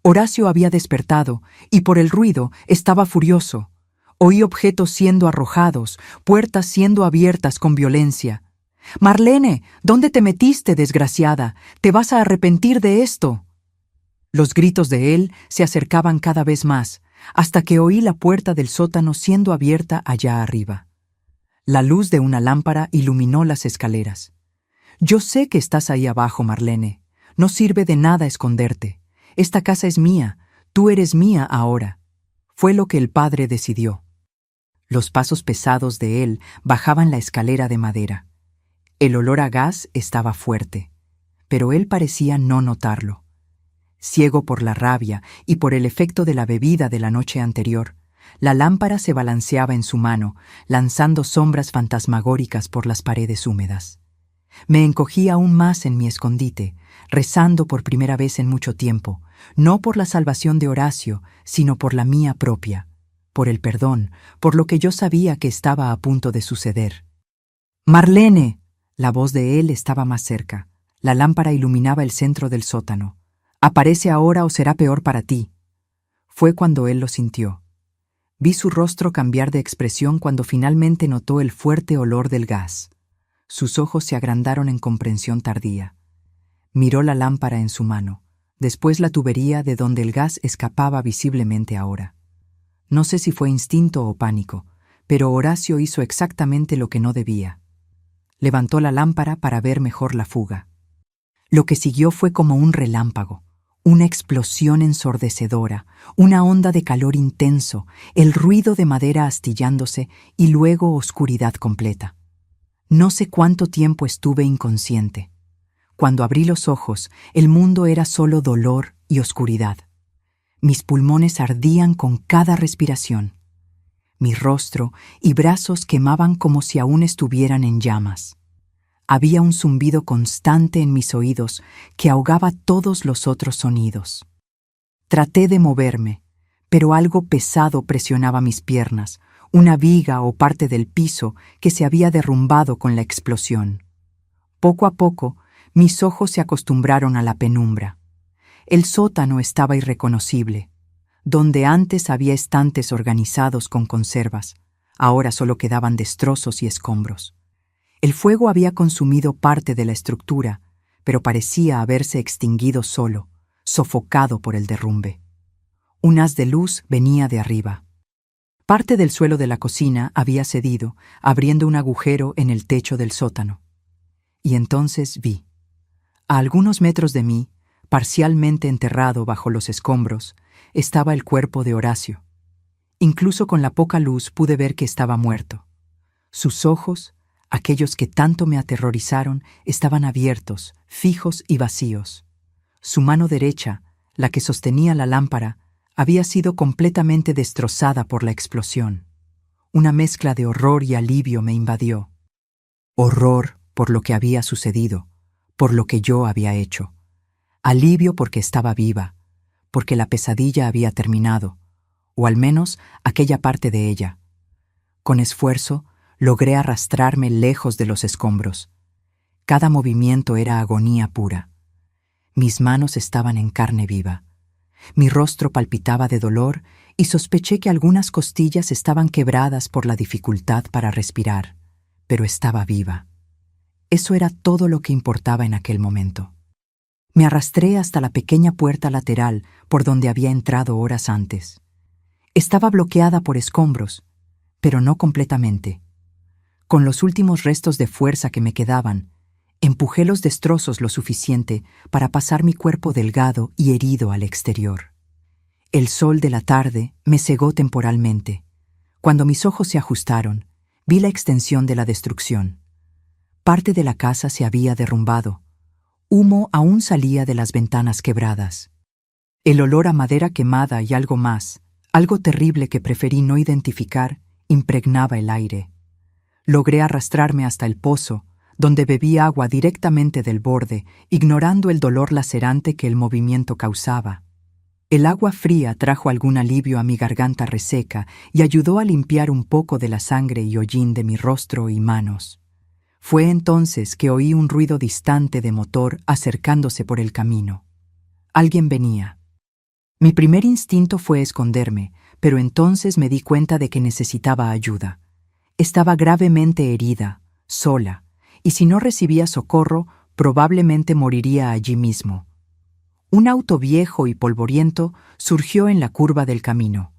Horacio había despertado, y por el ruido estaba furioso. Oí objetos siendo arrojados, puertas siendo abiertas con violencia. «Marlene, ¿dónde te metiste, desgraciada? ¡Te vas a arrepentir de esto!». Los gritos de él se acercaban cada vez más, hasta que oí la puerta del sótano siendo abierta allá arriba. La luz de una lámpara iluminó las escaleras. «Yo sé que estás ahí abajo, Marlene. No sirve de nada esconderte. Esta casa es mía. Tú eres mía ahora». Fue lo que el padre decidió. Los pasos pesados de él bajaban la escalera de madera. El olor a gas estaba fuerte, pero él parecía no notarlo. Ciego por la rabia y por el efecto de la bebida de la noche anterior, la lámpara se balanceaba en su mano, lanzando sombras fantasmagóricas por las paredes húmedas. Me encogí aún más en mi escondite, rezando por primera vez en mucho tiempo, no por la salvación de Horacio, sino por la mía propia, por el perdón, por lo que yo sabía que estaba a punto de suceder. ¡Marlene! La voz de él estaba más cerca. La lámpara iluminaba el centro del sótano. «Aparece ahora o será peor para ti». Fue cuando él lo sintió. Vi su rostro cambiar de expresión cuando finalmente notó el fuerte olor del gas. Sus ojos se agrandaron en comprensión tardía. Miró la lámpara en su mano, después la tubería de donde el gas escapaba visiblemente ahora. No sé si fue instinto o pánico, pero Horacio hizo exactamente lo que no debía. Levantó la lámpara para ver mejor la fuga. Lo que siguió fue como un relámpago, una explosión ensordecedora, una onda de calor intenso, el ruido de madera astillándose y luego oscuridad completa. No sé cuánto tiempo estuve inconsciente. Cuando abrí los ojos, el mundo era solo dolor y oscuridad. Mis pulmones ardían con cada respiración. Mi rostro y brazos quemaban como si aún estuvieran en llamas. Había un zumbido constante en mis oídos que ahogaba todos los otros sonidos. Traté de moverme, pero algo pesado presionaba mis piernas, una viga o parte del piso que se había derrumbado con la explosión. Poco a poco, mis ojos se acostumbraron a la penumbra. El sótano estaba irreconocible. Donde antes había estantes organizados con conservas, ahora solo quedaban destrozos y escombros. El fuego había consumido parte de la estructura, pero parecía haberse extinguido solo, sofocado por el derrumbe. Un haz de luz venía de arriba. Parte del suelo de la cocina había cedido, abriendo un agujero en el techo del sótano. Y entonces vi. A algunos metros de mí, parcialmente enterrado bajo los escombros, estaba el cuerpo de Horacio. Incluso con la poca luz pude ver que estaba muerto. Sus ojos, aquellos que tanto me aterrorizaron, estaban abiertos, fijos y vacíos. Su mano derecha, la que sostenía la lámpara, había sido completamente destrozada por la explosión. Una mezcla de horror y alivio me invadió. Horror por lo que había sucedido, por lo que yo había hecho. Alivio porque estaba viva, porque la pesadilla había terminado, o al menos aquella parte de ella. Con esfuerzo, logré arrastrarme lejos de los escombros. Cada movimiento era agonía pura. Mis manos estaban en carne viva. Mi rostro palpitaba de dolor y sospeché que algunas costillas estaban quebradas por la dificultad para respirar, pero estaba viva. Eso era todo lo que importaba en aquel momento. Me arrastré hasta la pequeña puerta lateral por donde había entrado horas antes. Estaba bloqueada por escombros, pero no completamente. Con los últimos restos de fuerza que me quedaban, empujé los destrozos lo suficiente para pasar mi cuerpo delgado y herido al exterior. El sol de la tarde me cegó temporalmente. Cuando mis ojos se ajustaron, vi la extensión de la destrucción. Parte de la casa se había derrumbado. Humo aún salía de las ventanas quebradas. El olor a madera quemada y algo más, algo terrible que preferí no identificar, impregnaba el aire. Logré arrastrarme hasta el pozo, donde bebí agua directamente del borde, ignorando el dolor lacerante que el movimiento causaba. El agua fría trajo algún alivio a mi garganta reseca y ayudó a limpiar un poco de la sangre y hollín de mi rostro y manos. Fue entonces que oí un ruido distante de motor acercándose por el camino. Alguien venía. Mi primer instinto fue esconderme, pero entonces me di cuenta de que necesitaba ayuda. Estaba gravemente herida, sola, y si no recibía socorro, probablemente moriría allí mismo. Un auto viejo y polvoriento surgió en la curva del camino.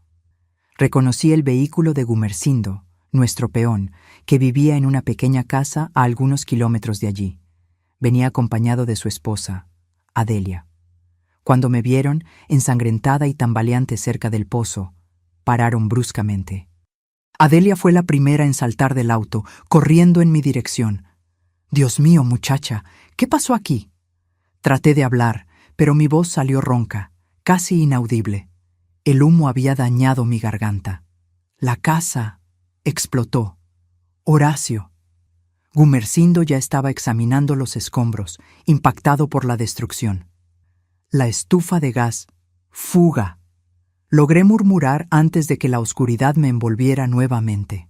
Reconocí el vehículo de Gumersindo, nuestro peón, que vivía en una pequeña casa a algunos kilómetros de allí. Venía acompañado de su esposa, Adelia. Cuando me vieron, ensangrentada y tambaleante cerca del pozo, pararon bruscamente. Adelia fue la primera en saltar del auto, corriendo en mi dirección. «Dios mío, muchacha, ¿qué pasó aquí?» Traté de hablar, pero mi voz salió ronca, casi inaudible. El humo había dañado mi garganta. La casa explotó. Horacio. Gumersindo ya estaba examinando los escombros, impactado por la destrucción. La estufa de gas. ¡Fuga! Logré murmurar antes de que la oscuridad me envolviera nuevamente.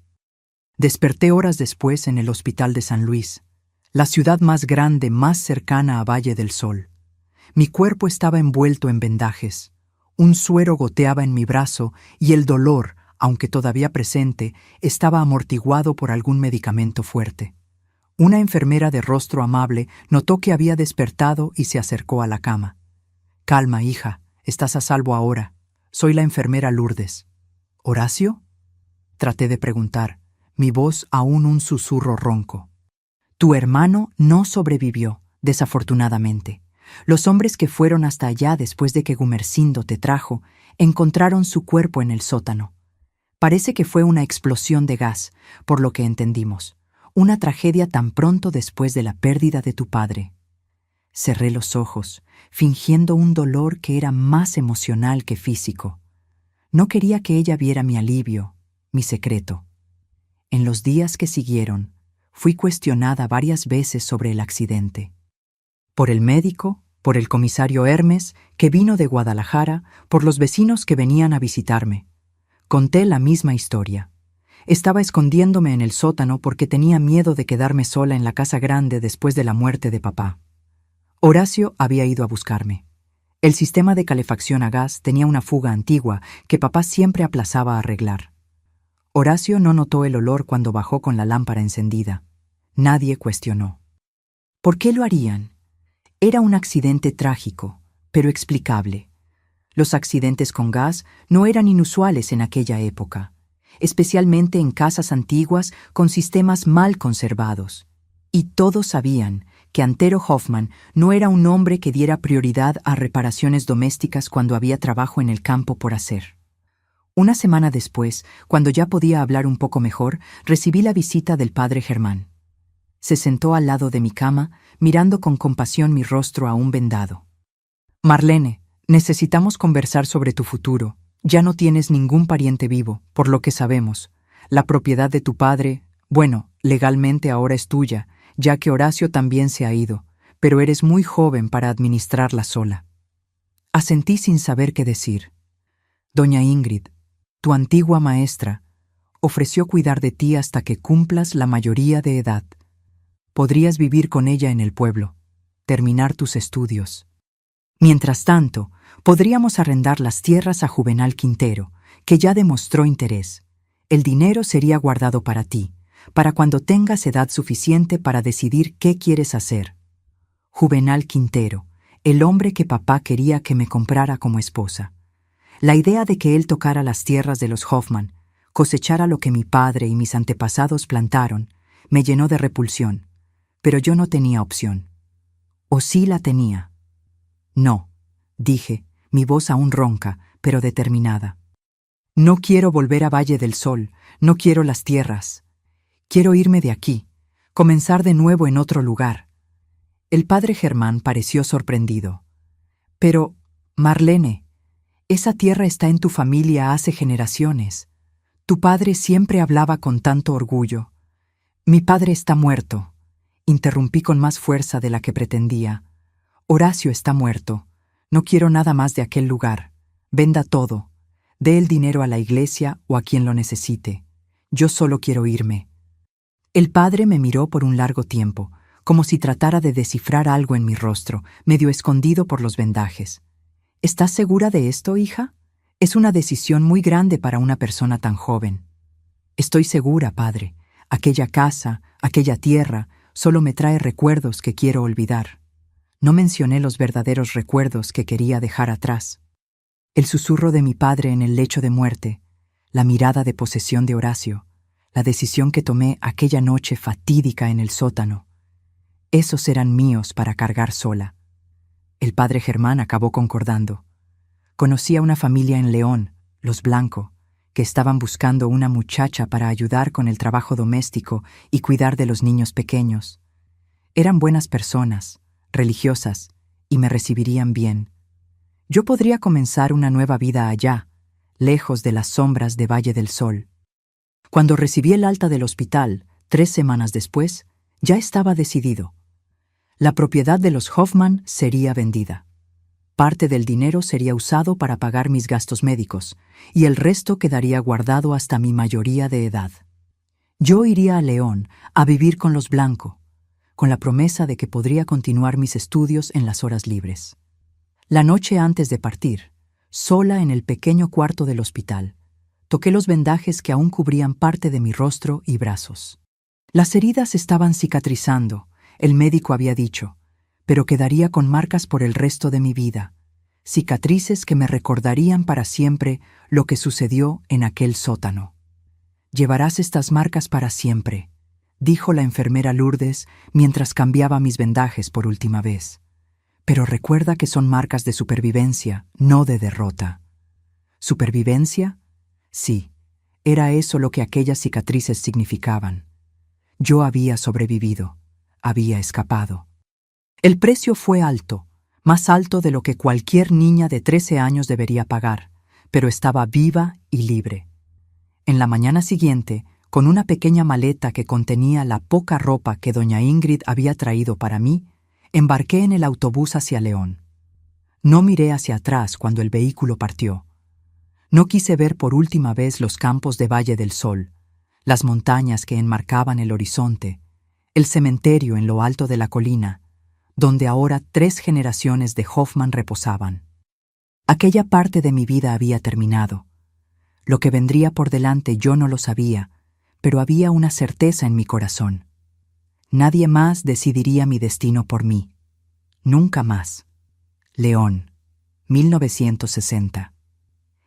Desperté horas después en el Hospital de San Luis, la ciudad más grande, más cercana a Valle del Sol. Mi cuerpo estaba envuelto en vendajes. Un suero goteaba en mi brazo y el dolor, aunque todavía presente, estaba amortiguado por algún medicamento fuerte. Una enfermera de rostro amable notó que había despertado y se acercó a la cama. «Calma, hija, estás a salvo ahora. Soy la enfermera Lourdes». «¿Horacio?», traté de preguntar, mi voz aún un susurro ronco. «Tu hermano no sobrevivió, desafortunadamente. Los hombres que fueron hasta allá después de que Gumersindo te trajo encontraron su cuerpo en el sótano. Parece que fue una explosión de gas, por lo que entendimos. Una tragedia tan pronto después de la pérdida de tu padre». Cerré los ojos, fingiendo un dolor que era más emocional que físico. No quería que ella viera mi alivio, mi secreto. En los días que siguieron, fui cuestionada varias veces sobre el accidente. Por el médico, por el comisario Hermes, que vino de Guadalajara, por los vecinos que venían a visitarme. Conté la misma historia. Estaba escondiéndome en el sótano porque tenía miedo de quedarme sola en la casa grande después de la muerte de papá. Horacio había ido a buscarme. El sistema de calefacción a gas tenía una fuga antigua que papá siempre aplazaba arreglar. Horacio no notó el olor cuando bajó con la lámpara encendida. Nadie cuestionó. ¿Por qué lo harían? Era un accidente trágico, pero explicable. Los accidentes con gas no eran inusuales en aquella época, especialmente en casas antiguas con sistemas mal conservados. Y todos sabían que Antero Hoffman no era un hombre que diera prioridad a reparaciones domésticas cuando había trabajo en el campo por hacer. Una semana después, cuando ya podía hablar un poco mejor, recibí la visita del padre Germán. Se sentó al lado de mi cama, mirando con compasión mi rostro aún vendado. «Marlene, necesitamos conversar sobre tu futuro. Ya no tienes ningún pariente vivo, por lo que sabemos. La propiedad de tu padre, bueno, legalmente ahora es tuya, ya que Horacio también se ha ido, pero eres muy joven para administrarla sola». Asentí sin saber qué decir. «Doña Ingrid, tu antigua maestra, ofreció cuidar de ti hasta que cumplas la mayoría de edad. Podrías vivir con ella en el pueblo, terminar tus estudios. Mientras tanto, podríamos arrendar las tierras a Juvenal Quintero, que ya demostró interés. El dinero sería guardado para ti, para cuando tengas edad suficiente para decidir qué quieres hacer. Juvenal Quintero, el hombre que papá quería que me comprara como esposa. La idea de que él tocara las tierras de los Hoffman, cosechara lo que mi padre y mis antepasados plantaron, me llenó de repulsión, pero yo no tenía opción. ¿O sí la tenía? «No», dije, mi voz aún ronca, pero determinada. «No quiero volver a Valle del Sol, no quiero las tierras. Quiero irme de aquí, comenzar de nuevo en otro lugar». El padre Germán pareció sorprendido. «Pero, Marlene, esa tierra está en tu familia hace generaciones. Tu padre siempre hablaba con tanto orgullo». «Mi padre está muerto», interrumpí con más fuerza de la que pretendía. «Horacio está muerto. No quiero nada más de aquel lugar. Venda todo. Dé el dinero a la iglesia o a quien lo necesite. Yo solo quiero irme». El padre me miró por un largo tiempo, como si tratara de descifrar algo en mi rostro, medio escondido por los vendajes. «¿Estás segura de esto, hija? Es una decisión muy grande para una persona tan joven». «Estoy segura, padre. Aquella casa, aquella tierra, solo me trae recuerdos que quiero olvidar». No mencioné los verdaderos recuerdos que quería dejar atrás. El susurro de mi padre en el lecho de muerte, la mirada de posesión de Horacio, la decisión que tomé aquella noche fatídica en el sótano. Esos eran míos para cargar sola. El padre Germán acabó concordando. Conocí a una familia en León, los Blanco, que estaban buscando una muchacha para ayudar con el trabajo doméstico y cuidar de los niños pequeños. Eran buenas personas, religiosas, y me recibirían bien. Yo podría comenzar una nueva vida allá, lejos de las sombras de Valle del Sol. Cuando recibí el alta del hospital, 3 semanas después, Ya estaba decidido. La propiedad de los Hoffman sería vendida. Parte del dinero sería usado para pagar mis gastos médicos, y el resto quedaría guardado hasta mi mayoría de edad. Yo iría a León a vivir con los Blanco, con la promesa de que podría continuar mis estudios en las horas libres. La noche antes de partir, sola en el pequeño cuarto del hospital, toqué los vendajes que aún cubrían parte de mi rostro y brazos. Las heridas estaban cicatrizando, el médico había dicho, pero quedaría con marcas por el resto de mi vida, cicatrices que me recordarían para siempre lo que sucedió en aquel sótano. «Llevarás estas marcas para siempre», dijo la enfermera Lourdes mientras cambiaba mis vendajes por última vez. «Pero recuerda que son marcas de supervivencia, no de derrota». ¿Supervivencia? Sí, era eso lo que aquellas cicatrices significaban. Yo había sobrevivido, había escapado. El precio fue alto, más alto de lo que cualquier niña de 13 años debería pagar, pero estaba viva y libre. En la mañana siguiente, con una pequeña maleta que contenía la poca ropa que doña Ingrid había traído para mí, embarqué en el autobús hacia León. No miré hacia atrás cuando el vehículo partió. No quise ver por última vez los campos de Valle del Sol, las montañas que enmarcaban el horizonte, el cementerio en lo alto de la colina, donde ahora 3 generaciones de Hoffman reposaban. Aquella parte de mi vida había terminado. Lo que vendría por delante yo no lo sabía, pero había una certeza en mi corazón. Nadie más decidiría mi destino por mí. Nunca más. León, 1960.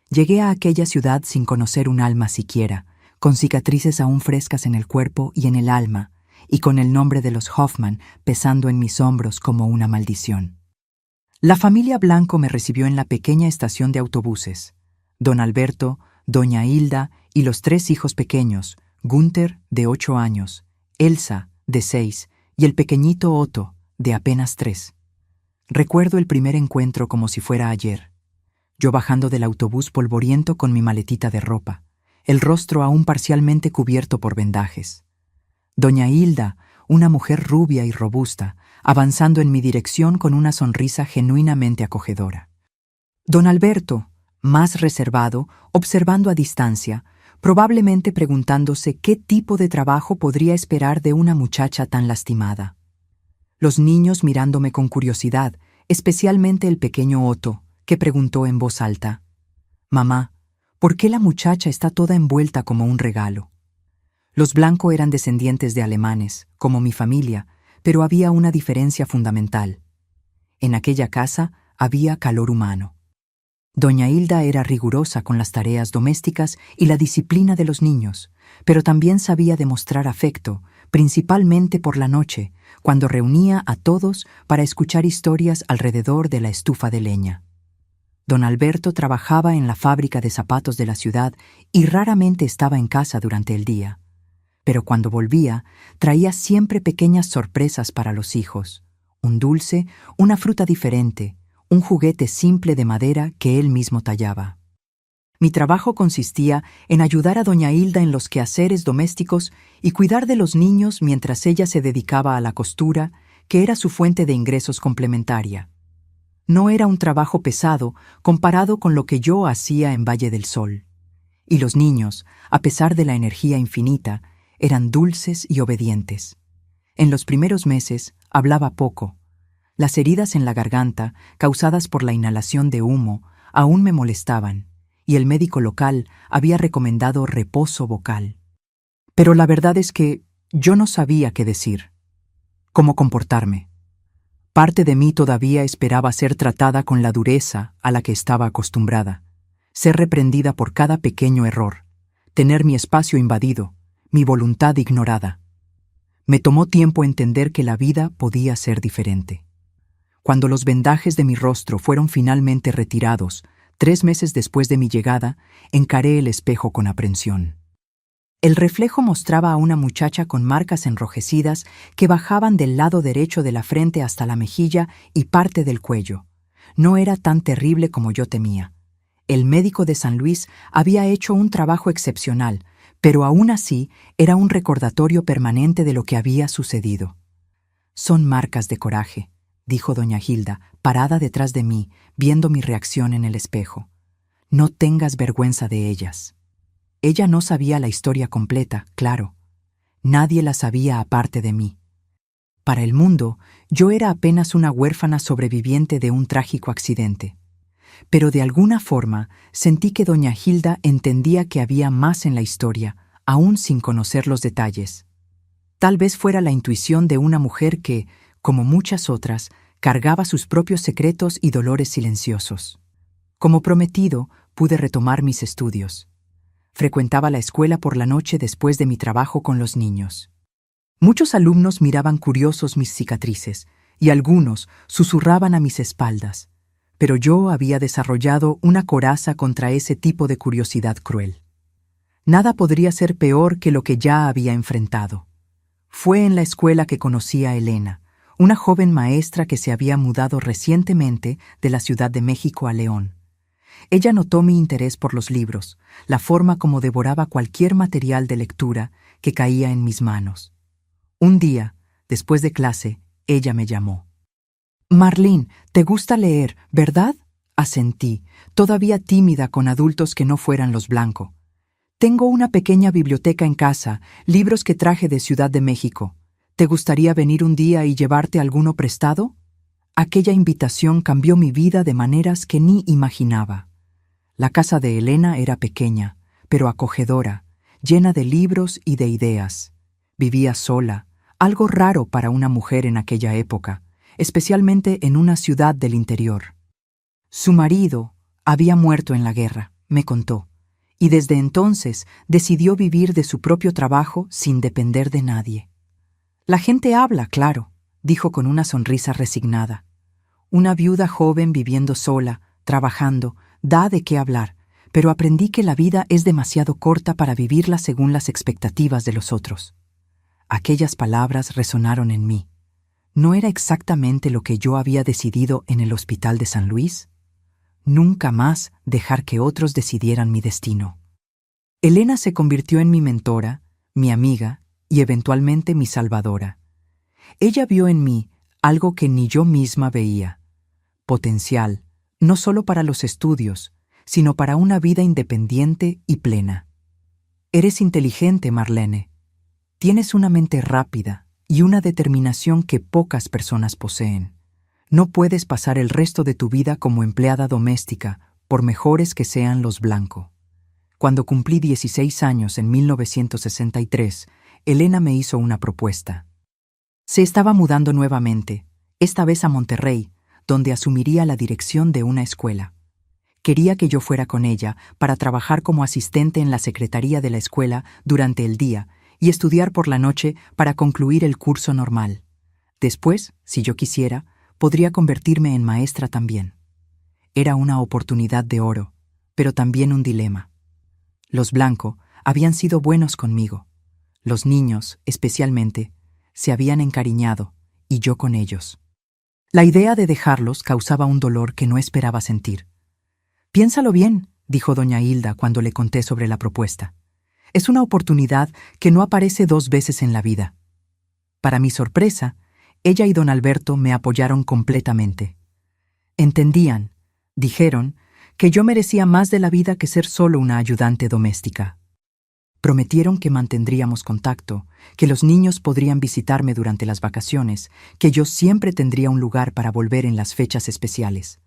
Llegué a aquella ciudad sin conocer un alma siquiera, con cicatrices aún frescas en el cuerpo y en el alma, y con el nombre de los Hoffman pesando en mis hombros como una maldición. La familia Blanco me recibió en la pequeña estación de autobuses. Don Alberto, doña Hilda y los 3 hijos pequeños, Gunther, de 8 años, Elsa, de 6, y el pequeñito Otto, de apenas 3. Recuerdo el primer encuentro como si fuera ayer. Yo bajando del autobús polvoriento con mi maletita de ropa, el rostro aún parcialmente cubierto por vendajes. Doña Hilda, una mujer rubia y robusta, avanzando en mi dirección con una sonrisa genuinamente acogedora. Don Alberto, más reservado, observando a distancia, probablemente preguntándose qué tipo de trabajo podría esperar de una muchacha tan lastimada. Los niños mirándome con curiosidad, especialmente el pequeño Otto, que preguntó en voz alta: «Mamá, ¿por qué la muchacha está toda envuelta como un regalo?». Los Blanco eran descendientes de alemanes, como mi familia, pero había una diferencia fundamental. En aquella casa había calor humano. Doña Hilda era rigurosa con las tareas domésticas y la disciplina de los niños, pero también sabía demostrar afecto, principalmente por la noche, cuando reunía a todos para escuchar historias alrededor de la estufa de leña. Don Alberto trabajaba en la fábrica de zapatos de la ciudad y raramente estaba en casa durante el día. Pero cuando volvía, traía siempre pequeñas sorpresas para los hijos: un dulce, una fruta diferente, un juguete simple de madera que él mismo tallaba. Mi trabajo consistía en ayudar a doña Hilda en los quehaceres domésticos y cuidar de los niños mientras ella se dedicaba a la costura, que era su fuente de ingresos complementaria. No era un trabajo pesado comparado con lo que yo hacía en Valle del Sol. Y los niños, a pesar de la energía infinita, eran dulces y obedientes. En los primeros meses hablaba poco. Las heridas en la garganta, causadas por la inhalación de humo, aún me molestaban, y el médico local había recomendado reposo vocal. Pero la verdad es que yo no sabía qué decir, cómo comportarme. Parte de mí todavía esperaba ser tratada con la dureza a la que estaba acostumbrada, ser reprendida por cada pequeño error, tener mi espacio invadido, mi voluntad ignorada. Me tomó tiempo entender que la vida podía ser diferente. Cuando los vendajes de mi rostro fueron finalmente retirados, 3 meses después de mi llegada, encaré el espejo con aprensión. El reflejo mostraba a una muchacha con marcas enrojecidas que bajaban del lado derecho de la frente hasta la mejilla y parte del cuello. No era tan terrible como yo temía. El médico de San Luis había hecho un trabajo excepcional, pero aún así era un recordatorio permanente de lo que había sucedido. «Son marcas de coraje», dijo doña Hilda, parada detrás de mí, viendo mi reacción en el espejo. «No tengas vergüenza de ellas». Ella no sabía la historia completa, claro. Nadie la sabía aparte de mí. Para el mundo, yo era apenas una huérfana sobreviviente de un trágico accidente. Pero de alguna forma sentí que doña Hilda entendía que había más en la historia, aún sin conocer los detalles. Tal vez fuera la intuición de una mujer que, como muchas otras, cargaba sus propios secretos y dolores silenciosos. Como prometido, pude retomar mis estudios. Frecuentaba la escuela por la noche después de mi trabajo con los niños. Muchos alumnos miraban curiosos mis cicatrices, y algunos susurraban a mis espaldas, pero yo había desarrollado una coraza contra ese tipo de curiosidad cruel. Nada podría ser peor que lo que ya había enfrentado. Fue en la escuela que conocí a Elena, una joven maestra que se había mudado recientemente de la Ciudad de México a León. Ella notó mi interés por los libros, la forma como devoraba cualquier material de lectura que caía en mis manos. Un día, después de clase, ella me llamó. «Marlene, te gusta leer, ¿verdad?», asentí, todavía tímida con adultos que no fueran los Blanco. «Tengo una pequeña biblioteca en casa, libros que traje de Ciudad de México. ¿Te gustaría venir un día y llevarte alguno prestado?». Aquella invitación cambió mi vida de maneras que ni imaginaba. La casa de Elena era pequeña, pero acogedora, llena de libros y de ideas. Vivía sola, algo raro para una mujer en aquella época, especialmente en una ciudad del interior. Su marido había muerto en la guerra, me contó, y desde entonces decidió vivir de su propio trabajo sin depender de nadie. «La gente habla, claro», dijo con una sonrisa resignada. «Una viuda joven viviendo sola, trabajando, da de qué hablar, pero aprendí que la vida es demasiado corta para vivirla según las expectativas de los otros». Aquellas palabras resonaron en mí. ¿No era exactamente lo que yo había decidido en el hospital de San Luis? Nunca más dejar que otros decidieran mi destino. Elena se convirtió en mi mentora, mi amiga y eventualmente mi salvadora. Ella vio en mí algo que ni yo misma veía: potencial, no solo para los estudios, sino para una vida independiente y plena. «Eres inteligente, Marlene. Tienes una mente rápida y una determinación que pocas personas poseen. No puedes pasar el resto de tu vida como empleada doméstica, por mejores que sean los Blanco». Cuando cumplí 16 años en 1963, Elena me hizo una propuesta. Se estaba mudando nuevamente, esta vez a Monterrey, donde asumiría la dirección de una escuela. Quería que yo fuera con ella para trabajar como asistente en la secretaría de la escuela durante el día y estudiar por la noche para concluir el curso normal. Después, si yo quisiera, podría convertirme en maestra también. Era una oportunidad de oro, pero también un dilema. Los Blanco habían sido buenos conmigo. Los niños, especialmente, se habían encariñado, y yo con ellos. La idea de dejarlos causaba un dolor que no esperaba sentir. «Piénsalo bien», dijo doña Hilda cuando le conté sobre la propuesta. «Es una oportunidad que no aparece 2 veces en la vida». Para mi sorpresa, ella y don Alberto me apoyaron completamente. Entendían, dijeron, que yo merecía más de la vida que ser solo una ayudante doméstica. Prometieron que mantendríamos contacto, que los niños podrían visitarme durante las vacaciones, que yo siempre tendría un lugar para volver en las fechas especiales.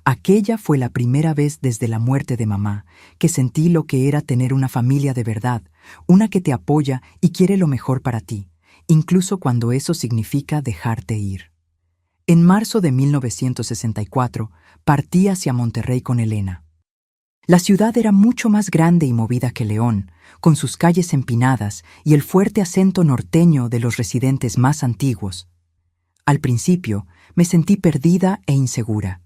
Aquella fue la primera vez desde la muerte de mamá que sentí lo que era tener una familia de verdad, una que te apoya y quiere lo mejor para ti, incluso cuando eso significa dejarte ir. En marzo de 1964, partí hacia Monterrey con Elena. La ciudad era mucho más grande y movida que León, con sus calles empinadas y el fuerte acento norteño de los residentes más antiguos. Al principio, me sentí perdida e insegura.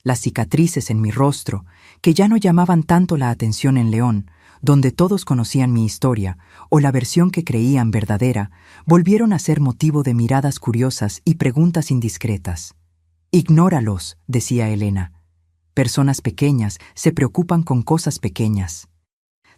Las cicatrices en mi rostro, que ya no llamaban tanto la atención en León, donde todos conocían mi historia, o la versión que creían verdadera, volvieron a ser motivo de miradas curiosas y preguntas indiscretas. «Ignóralos», decía Elena. «Personas pequeñas se preocupan con cosas pequeñas».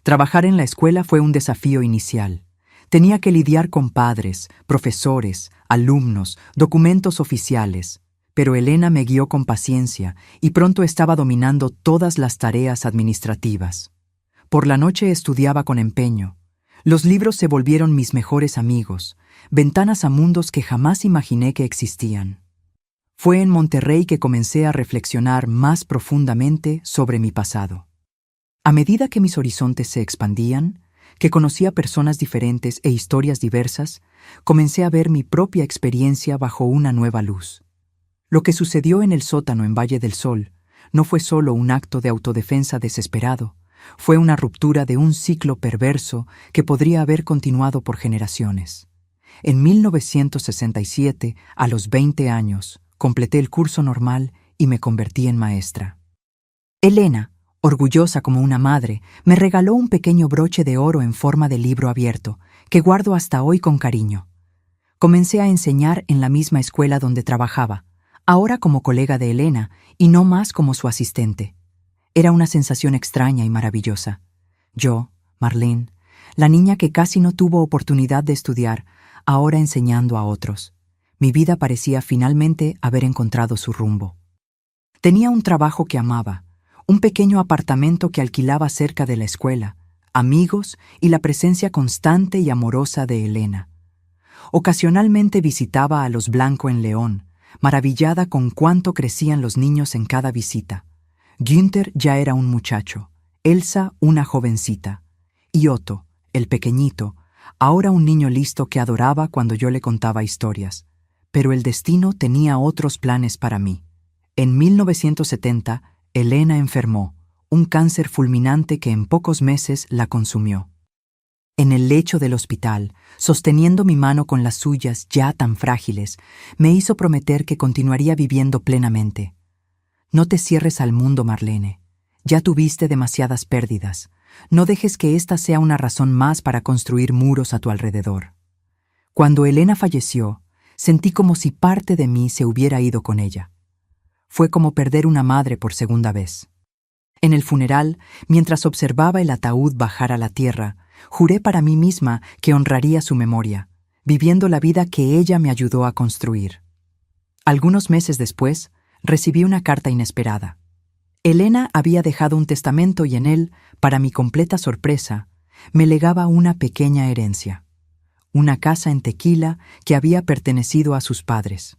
Trabajar en la escuela fue un desafío inicial. Tenía que lidiar con padres, profesores, alumnos, documentos oficiales, pero Elena me guió con paciencia y pronto estaba dominando todas las tareas administrativas. Por la noche estudiaba con empeño. Los libros se volvieron mis mejores amigos, ventanas a mundos que jamás imaginé que existían. Fue en Monterrey que comencé a reflexionar más profundamente sobre mi pasado. A medida que mis horizontes se expandían, que conocía personas diferentes e historias diversas, comencé a ver mi propia experiencia bajo una nueva luz. Lo que sucedió en el sótano en Valle del Sol no fue solo un acto de autodefensa desesperado, fue una ruptura de un ciclo perverso que podría haber continuado por generaciones. En 1967, a los 20 años, completé el curso normal y me convertí en maestra. Elena, orgullosa como una madre, me regaló un pequeño broche de oro en forma de libro abierto, que guardo hasta hoy con cariño. Comencé a enseñar en la misma escuela donde trabajaba, ahora como colega de Elena y no más como su asistente. Era una sensación extraña y maravillosa. Yo, Marlene, la niña que casi no tuvo oportunidad de estudiar, ahora enseñando a otros. Mi vida parecía finalmente haber encontrado su rumbo. Tenía un trabajo que amaba, un pequeño apartamento que alquilaba cerca de la escuela, amigos y la presencia constante y amorosa de Elena. Ocasionalmente visitaba a los Blanco en León, maravillada con cuánto crecían los niños en cada visita. Günther ya era un muchacho, Elsa una jovencita, y Otto, el pequeñito, ahora un niño listo que adoraba cuando yo le contaba historias. Pero el destino tenía otros planes para mí. En 1970, Elena enfermó, un cáncer fulminante que en pocos meses la consumió. En el lecho del hospital, sosteniendo mi mano con las suyas ya tan frágiles, me hizo prometer que continuaría viviendo plenamente. No te cierres al mundo, Marlene. Ya tuviste demasiadas pérdidas. No dejes que esta sea una razón más para construir muros a tu alrededor. Cuando Elena falleció, sentí como si parte de mí se hubiera ido con ella. Fue como perder una madre por segunda vez. En el funeral, mientras observaba el ataúd bajar a la tierra, juré para mí misma que honraría su memoria, viviendo la vida que ella me ayudó a construir. Algunos meses después, recibí una carta inesperada. Elena había dejado un testamento y en él, para mi completa sorpresa, me legaba una pequeña herencia. Una casa en Tequila que había pertenecido a sus padres.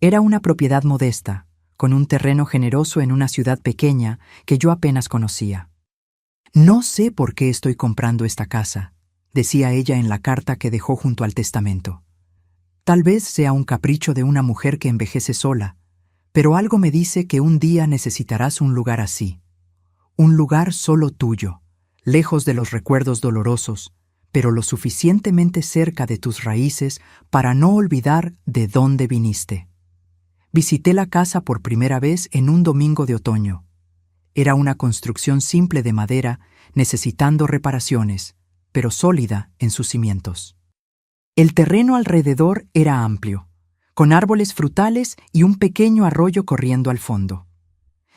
Era una propiedad modesta, con un terreno generoso en una ciudad pequeña que yo apenas conocía. «No sé por qué estoy comprando esta casa», decía ella en la carta que dejó junto al testamento. «Tal vez sea un capricho de una mujer que envejece sola, pero algo me dice que un día necesitarás un lugar así. Un lugar solo tuyo, lejos de los recuerdos dolorosos, pero lo suficientemente cerca de tus raíces para no olvidar de dónde viniste». Visité la casa por primera vez en un domingo de otoño. Era una construcción simple de madera, necesitando reparaciones, pero sólida en sus cimientos. El terreno alrededor era amplio, con árboles frutales y un pequeño arroyo corriendo al fondo.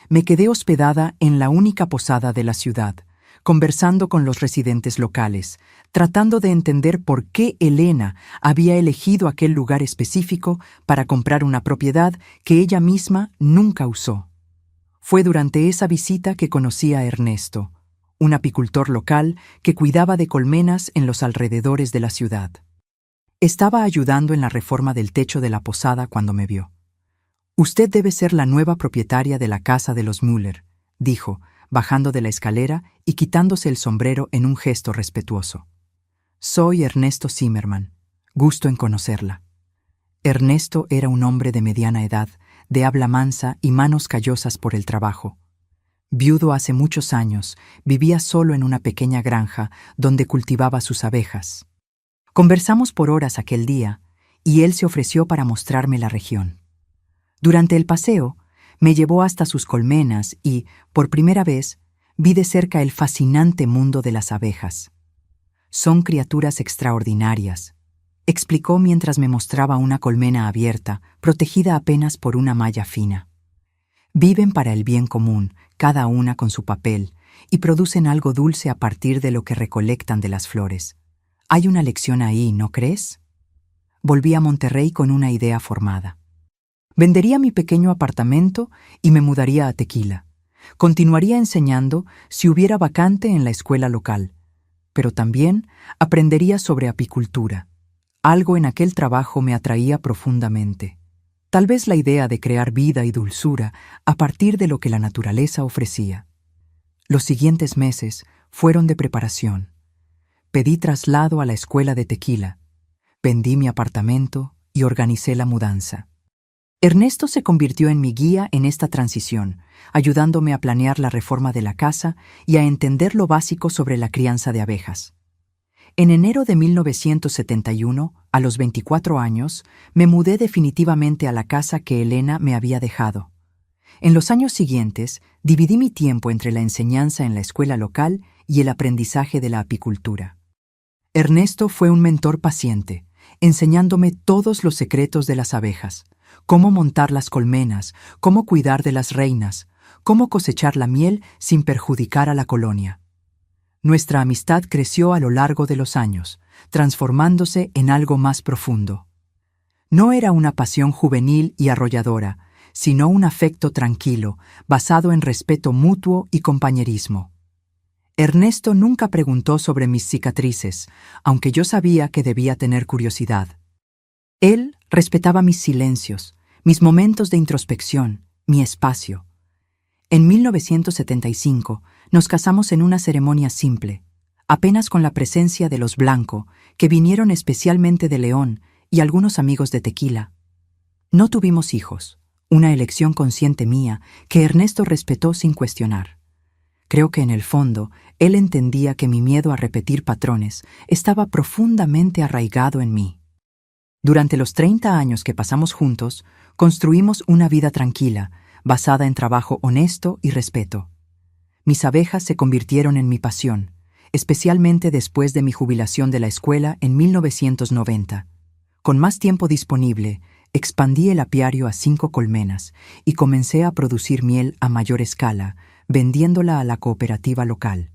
Me quedé hospedada en la única posada de la ciudad, conversando con los residentes locales, tratando de entender por qué Elena había elegido aquel lugar específico para comprar una propiedad que ella misma nunca usó. Fue durante esa visita que conocí a Ernesto, un apicultor local que cuidaba de colmenas en los alrededores de la ciudad. Estaba ayudando en la reforma del techo de la posada cuando me vio. «Usted debe ser la nueva propietaria de la casa de los Müller», dijo, bajando de la escalera y quitándose el sombrero en un gesto respetuoso. «Soy Ernesto Zimmermann. Gusto en conocerla». Ernesto era un hombre de mediana edad, de habla mansa y manos callosas por el trabajo. Viudo hace muchos años, vivía solo en una pequeña granja donde cultivaba sus abejas. Conversamos por horas aquel día, y él se ofreció para mostrarme la región. Durante el paseo, me llevó hasta sus colmenas y, por primera vez, vi de cerca el fascinante mundo de las abejas. «Son criaturas extraordinarias», explicó mientras me mostraba una colmena abierta, protegida apenas por una malla fina. «Viven para el bien común, cada una con su papel, y producen algo dulce a partir de lo que recolectan de las flores. Hay una lección ahí, ¿no crees? Volví a Monterrey con una idea formada. Vendería mi pequeño apartamento y me mudaría a Tequila. Continuaría enseñando si hubiera vacante en la escuela local, pero también aprendería sobre apicultura. Algo en aquel trabajo me atraía profundamente. Tal vez la idea de crear vida y dulzura a partir de lo que la naturaleza ofrecía. Los siguientes meses fueron de preparación. Pedí traslado a la escuela de Tequila, vendí mi apartamento y organicé la mudanza. Ernesto se convirtió en mi guía en esta transición, ayudándome a planear la reforma de la casa y a entender lo básico sobre la crianza de abejas. En enero de 1971, a los 24 años, me mudé definitivamente a la casa que Elena me había dejado. En los años siguientes, dividí mi tiempo entre la enseñanza en la escuela local y el aprendizaje de la apicultura. Ernesto fue un mentor paciente, enseñándome todos los secretos de las abejas, cómo montar las colmenas, cómo cuidar de las reinas, cómo cosechar la miel sin perjudicar a la colonia. Nuestra amistad creció a lo largo de los años, transformándose en algo más profundo. No era una pasión juvenil y arrolladora, sino un afecto tranquilo, basado en respeto mutuo y compañerismo. Ernesto nunca preguntó sobre mis cicatrices, aunque yo sabía que debía tener curiosidad. Él respetaba mis silencios, mis momentos de introspección, mi espacio. En 1975 nos casamos en una ceremonia simple, apenas con la presencia de los Blanco, que vinieron especialmente de León, y algunos amigos de Tequila. No tuvimos hijos, una elección consciente mía que Ernesto respetó sin cuestionar. Creo que en el fondo él entendía que mi miedo a repetir patrones estaba profundamente arraigado en mí. Durante los 30 años que pasamos juntos, construimos una vida tranquila, basada en trabajo honesto y respeto. Mis abejas se convirtieron en mi pasión, especialmente después de mi jubilación de la escuela en 1990. Con más tiempo disponible, expandí el apiario a 5 colmenas y comencé a producir miel a mayor escala, vendiéndola a la cooperativa local.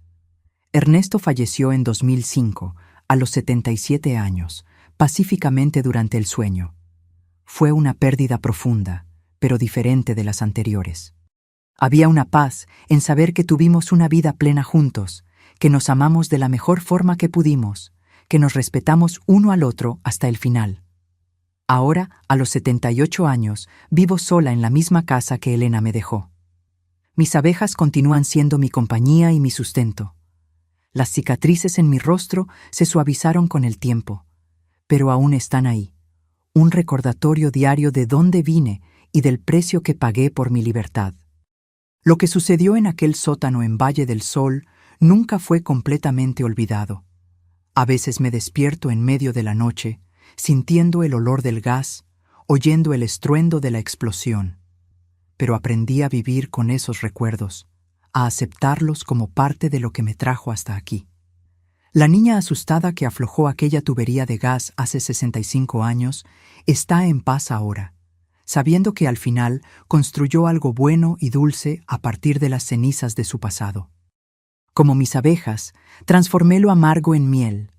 Ernesto falleció en 2005, a los 77 años, pacíficamente durante el sueño. Fue una pérdida profunda, pero diferente de las anteriores. Había una paz en saber que tuvimos una vida plena juntos, que nos amamos de la mejor forma que pudimos, que nos respetamos uno al otro hasta el final. Ahora, a los 78 años, vivo sola en la misma casa que Elena me dejó. Mis abejas continúan siendo mi compañía y mi sustento. Las cicatrices en mi rostro se suavizaron con el tiempo, pero aún están ahí, un recordatorio diario de dónde vine y del precio que pagué por mi libertad. Lo que sucedió en aquel sótano en Valle del Sol nunca fue completamente olvidado. A veces me despierto en medio de la noche, sintiendo el olor del gas, oyendo el estruendo de la explosión. Pero aprendí a vivir con esos recuerdos, a aceptarlos como parte de lo que me trajo hasta aquí. La niña asustada que aflojó aquella tubería de gas hace 65 años está en paz ahora, sabiendo que al final construyó algo bueno y dulce a partir de las cenizas de su pasado. Como mis abejas, transformé lo amargo en miel.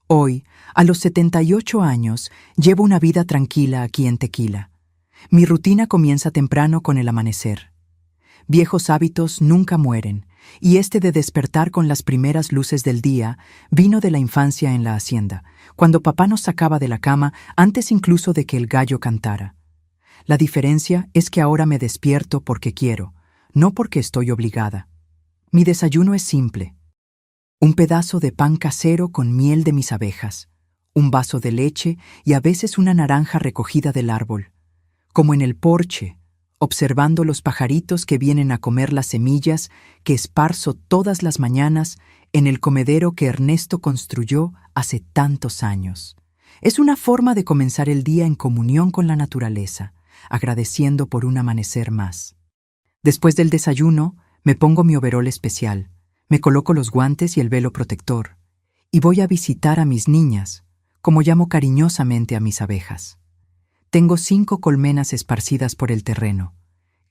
Hoy, a los 78 años, llevo una vida tranquila aquí en Tequila. Mi rutina comienza temprano con el amanecer. Viejos hábitos nunca mueren, y este de despertar con las primeras luces del día vino de la infancia en la hacienda, cuando papá nos sacaba de la cama antes incluso de que el gallo cantara. La diferencia es que ahora me despierto porque quiero, no porque estoy obligada. Mi desayuno es simple. Un pedazo de pan casero con miel de mis abejas, un vaso de leche y a veces una naranja recogida del árbol. Como en el porche, observando los pajaritos que vienen a comer las semillas que esparzo todas las mañanas en el comedero que Ernesto construyó hace tantos años. Es una forma de comenzar el día en comunión con la naturaleza, agradeciendo por un amanecer más. Después del desayuno, me pongo mi overol especial, me coloco los guantes y el velo protector, y voy a visitar a mis niñas, como llamo cariñosamente a mis abejas. Tengo 5 colmenas esparcidas por el terreno,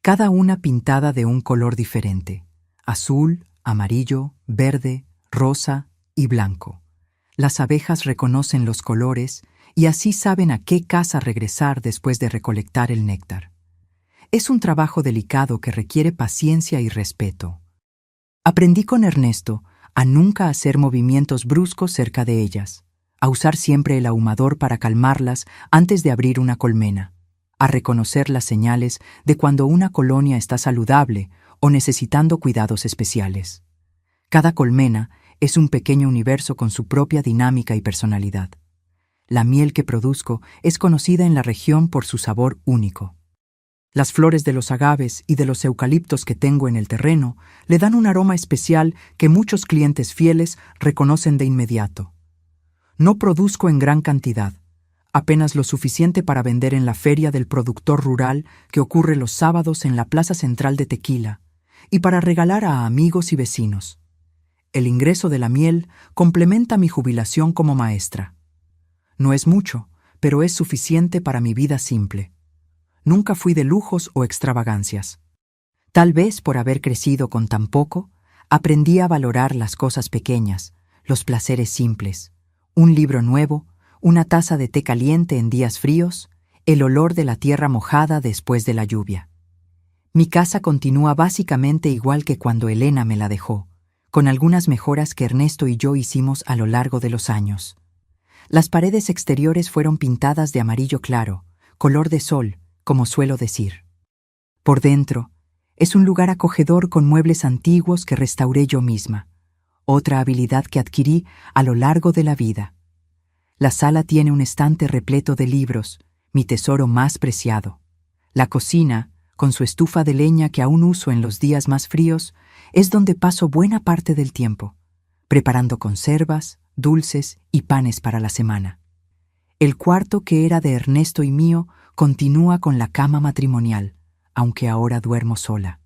cada una pintada de un color diferente: azul, amarillo, verde, rosa y blanco. Las abejas reconocen los colores y así saben a qué casa regresar después de recolectar el néctar. Es un trabajo delicado que requiere paciencia y respeto. Aprendí con Ernesto a nunca hacer movimientos bruscos cerca de ellas, a usar siempre el ahumador para calmarlas antes de abrir una colmena, a reconocer las señales de cuando una colonia está saludable o necesitando cuidados especiales. Cada colmena es un pequeño universo con su propia dinámica y personalidad. La miel que produzco es conocida en la región por su sabor único. Las flores de los agaves y de los eucaliptos que tengo en el terreno le dan un aroma especial que muchos clientes fieles reconocen de inmediato. No produzco en gran cantidad, apenas lo suficiente para vender en la feria del productor rural que ocurre los sábados en la Plaza Central de Tequila y para regalar a amigos y vecinos. El ingreso de la miel complementa mi jubilación como maestra. No es mucho, pero es suficiente para mi vida simple. Nunca fui de lujos o extravagancias. Tal vez por haber crecido con tan poco, aprendí a valorar las cosas pequeñas, los placeres simples, un libro nuevo, una taza de té caliente en días fríos, el olor de la tierra mojada después de la lluvia. Mi casa continúa básicamente igual que cuando Elena me la dejó, con algunas mejoras que Ernesto y yo hicimos a lo largo de los años. Las paredes exteriores fueron pintadas de amarillo claro, color de sol, como suelo decir. Por dentro, es un lugar acogedor con muebles antiguos que restauré yo misma, otra habilidad que adquirí a lo largo de la vida. La sala tiene un estante repleto de libros, mi tesoro más preciado. La cocina, con su estufa de leña que aún uso en los días más fríos, es donde paso buena parte del tiempo, preparando conservas, dulces y panes para la semana. El cuarto que era de Ernesto y mío continúa con la cama matrimonial, aunque ahora duermo sola.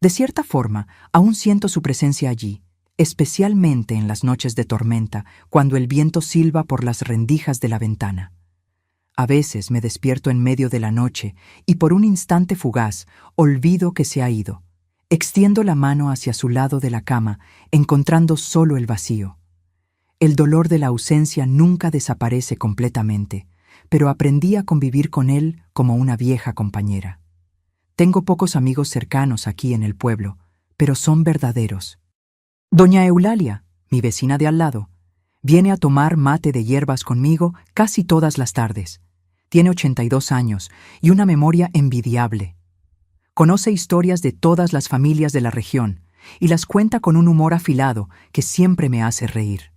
De cierta forma, aún siento su presencia allí, especialmente en las noches de tormenta, cuando el viento silba por las rendijas de la ventana. A veces me despierto en medio de la noche y por un instante fugaz olvido que se ha ido. Extiendo la mano hacia su lado de la cama, encontrando solo el vacío. El dolor de la ausencia nunca desaparece completamente, pero aprendí a convivir con él como una vieja compañera. Tengo pocos amigos cercanos aquí en el pueblo, pero son verdaderos. Doña Eulalia, mi vecina de al lado, viene a tomar mate de hierbas conmigo casi todas las tardes. Tiene 82 años y una memoria envidiable. Conoce historias de todas las familias de la región y las cuenta con un humor afilado que siempre me hace reír.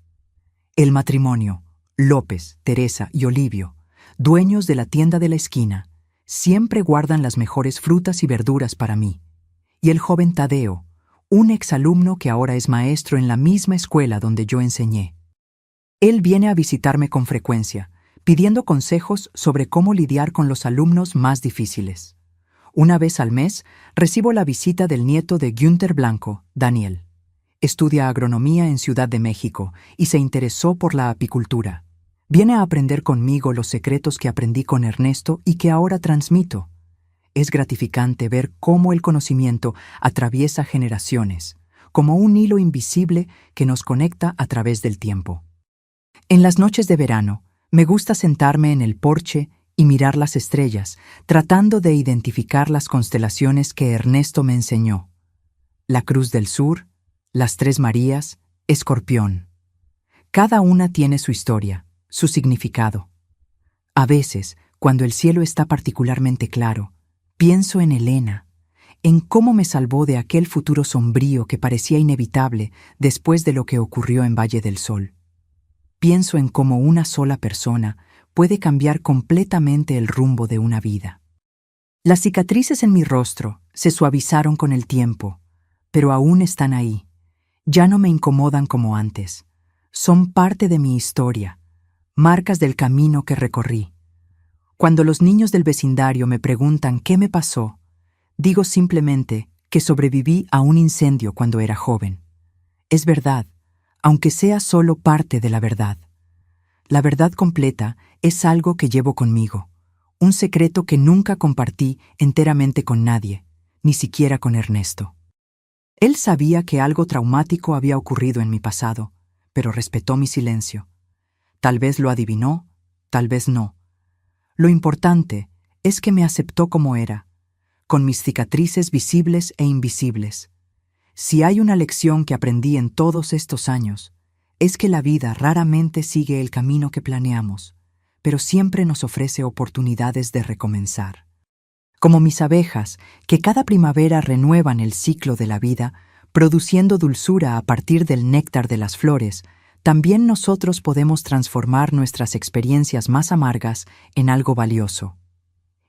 El matrimonio, López, Teresa y Olivio, dueños de la tienda de la esquina, siempre guardan las mejores frutas y verduras para mí. Y el joven Tadeo, un exalumno que ahora es maestro en la misma escuela donde yo enseñé. Él viene a visitarme con frecuencia, pidiendo consejos sobre cómo lidiar con los alumnos más difíciles. Una vez al mes, recibo la visita del nieto de Günther Blanco, Daniel. Estudia agronomía en Ciudad de México y se interesó por la apicultura. Viene a aprender conmigo los secretos que aprendí con Ernesto y que ahora transmito. Es gratificante ver cómo el conocimiento atraviesa generaciones, como un hilo invisible que nos conecta a través del tiempo. En las noches de verano, me gusta sentarme en el porche y mirar las estrellas, tratando de identificar las constelaciones que Ernesto me enseñó. La Cruz del Sur, las Tres Marías, Escorpión. Cada una tiene su historia, su significado. A veces, cuando el cielo está particularmente claro, pienso en Elena, en cómo me salvó de aquel futuro sombrío que parecía inevitable después de lo que ocurrió en Valle del Sol. Pienso en cómo una sola persona puede cambiar completamente el rumbo de una vida. Las cicatrices en mi rostro se suavizaron con el tiempo, pero aún están ahí. Ya no me incomodan como antes. Son parte de mi historia, marcas del camino que recorrí. Cuando los niños del vecindario me preguntan qué me pasó, digo simplemente que sobreviví a un incendio cuando era joven. Es verdad, aunque sea solo parte de la verdad. La verdad completa es algo que llevo conmigo, un secreto que nunca compartí enteramente con nadie, ni siquiera con Ernesto. Él sabía que algo traumático había ocurrido en mi pasado, pero respetó mi silencio. Tal vez lo adivinó, tal vez no. Lo importante es que me aceptó como era, con mis cicatrices visibles e invisibles. Si hay una lección que aprendí en todos estos años, es que la vida raramente sigue el camino que planeamos, pero siempre nos ofrece oportunidades de recomenzar. Como mis abejas, que cada primavera renuevan el ciclo de la vida, produciendo dulzura a partir del néctar de las flores, también nosotros podemos transformar nuestras experiencias más amargas en algo valioso.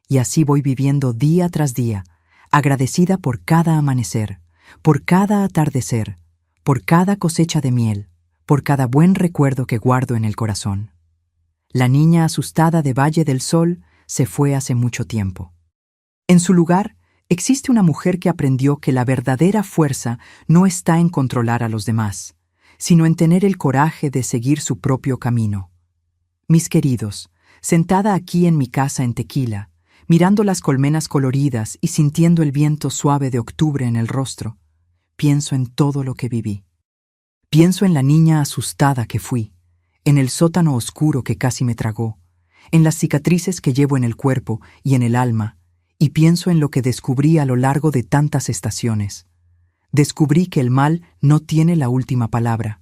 Y así voy viviendo día tras día, agradecida por cada amanecer, por cada atardecer, por cada cosecha de miel, por cada buen recuerdo que guardo en el corazón. La niña asustada de Valle del Sol se fue hace mucho tiempo. En su lugar, existe una mujer que aprendió que la verdadera fuerza no está en controlar a los demás, sino en tener el coraje de seguir su propio camino. Mis queridos, sentada aquí en mi casa en Tequila, mirando las colmenas coloridas y sintiendo el viento suave de octubre en el rostro, pienso en todo lo que viví. Pienso en la niña asustada que fui, en el sótano oscuro que casi me tragó, en las cicatrices que llevo en el cuerpo y en el alma, y pienso en lo que descubrí a lo largo de tantas estaciones. Descubrí que el mal no tiene la última palabra.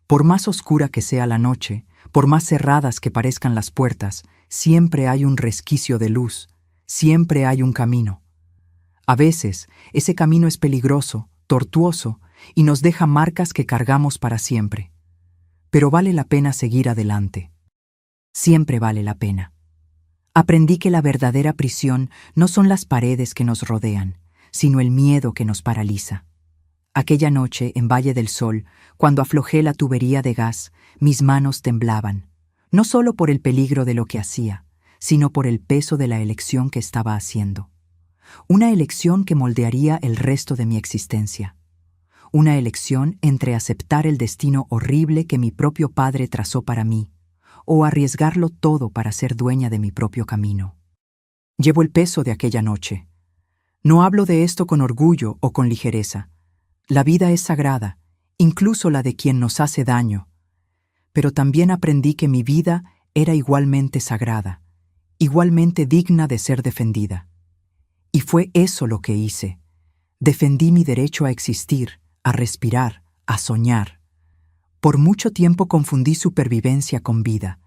Por más oscura que sea la noche, por más cerradas que parezcan las puertas, siempre hay un resquicio de luz, siempre hay un camino. A veces, ese camino es peligroso, tortuoso, y nos deja marcas que cargamos para siempre. Pero vale la pena seguir adelante. Siempre vale la pena. Aprendí que la verdadera prisión no son las paredes que nos rodean, sino el miedo que nos paraliza. Aquella noche, en Valle del Sol, cuando aflojé la tubería de gas, mis manos temblaban, no solo por el peligro de lo que hacía, sino por el peso de la elección que estaba haciendo. Una elección que moldearía el resto de mi existencia. Una elección entre aceptar el destino horrible que mi propio padre trazó para mí, o arriesgarlo todo para ser dueña de mi propio camino. Llevo el peso de aquella noche. No hablo de esto con orgullo o con ligereza. La vida es sagrada, incluso la de quien nos hace daño. Pero también aprendí que mi vida era igualmente sagrada, igualmente digna de ser defendida. Y fue eso lo que hice. Defendí mi derecho a existir, a respirar, a soñar. Por mucho tiempo confundí supervivencia con vida.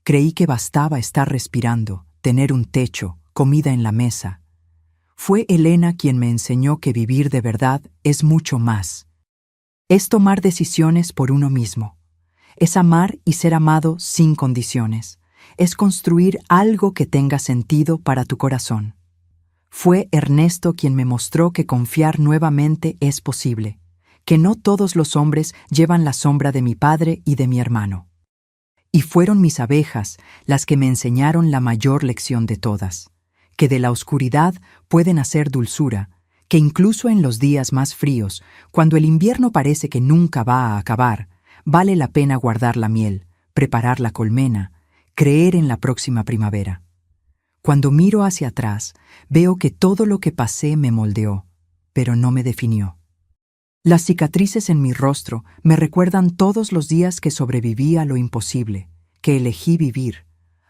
Creí que bastaba estar respirando, tener un techo, comida en la mesa. Fue Elena quien me enseñó que vivir de verdad es mucho más. Es tomar decisiones por uno mismo. Es amar y ser amado sin condiciones. Es construir algo que tenga sentido para tu corazón. Fue Ernesto quien me mostró que confiar nuevamente es posible, que no todos los hombres llevan la sombra de mi padre y de mi hermano. Y fueron mis abejas las que me enseñaron la mayor lección de todas, que de la oscuridad puede nacer dulzura, que incluso en los días más fríos, cuando el invierno parece que nunca va a acabar, vale la pena guardar la miel, preparar la colmena, creer en la próxima primavera. Cuando miro hacia atrás, veo que todo lo que pasé me moldeó, pero no me definió. Las cicatrices en mi rostro me recuerdan todos los días que sobreviví a lo imposible, que elegí vivir,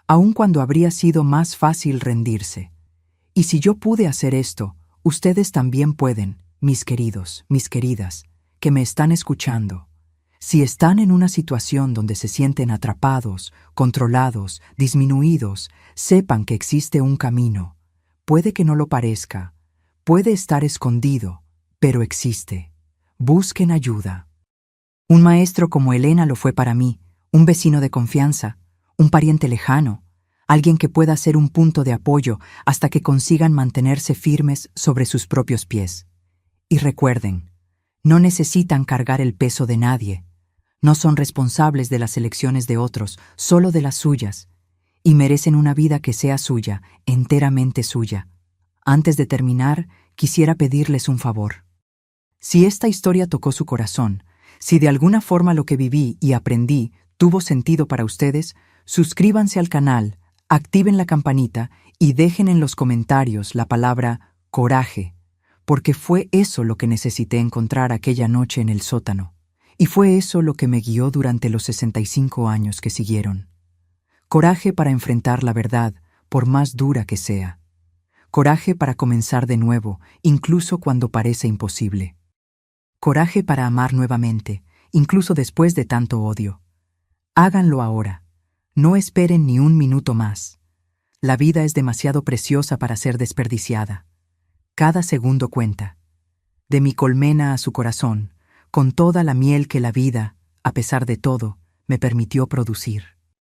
aun cuando habría sido más fácil rendirse. Y si yo pude hacer esto, ustedes también pueden, mis queridos, mis queridas, que me están escuchando. Si están en una situación donde se sienten atrapados, controlados, disminuidos, sepan que existe un camino. Puede que no lo parezca, puede estar escondido, pero existe. Busquen ayuda. Un maestro como Elena lo fue para mí, un vecino de confianza, un pariente lejano, alguien que pueda ser un punto de apoyo hasta que consigan mantenerse firmes sobre sus propios pies. Y recuerden, no necesitan cargar el peso de nadie. No son responsables de las elecciones de otros, solo de las suyas, y merecen una vida que sea suya, enteramente suya. Antes de terminar, quisiera pedirles un favor. Si esta historia tocó su corazón, si de alguna forma lo que viví y aprendí tuvo sentido para ustedes, suscríbanse al canal, activen la campanita y dejen en los comentarios la palabra coraje, porque fue eso lo que necesité encontrar aquella noche en el sótano, y fue eso lo que me guió durante los 65 años que siguieron. Coraje para enfrentar la verdad, por más dura que sea. Coraje para comenzar de nuevo, incluso cuando parece imposible. Coraje para amar nuevamente, incluso después de tanto odio. Háganlo ahora. No esperen ni un minuto más. La vida es demasiado preciosa para ser desperdiciada. Cada segundo cuenta. De mi colmena a su corazón, con toda la miel que la vida, a pesar de todo, me permitió producir.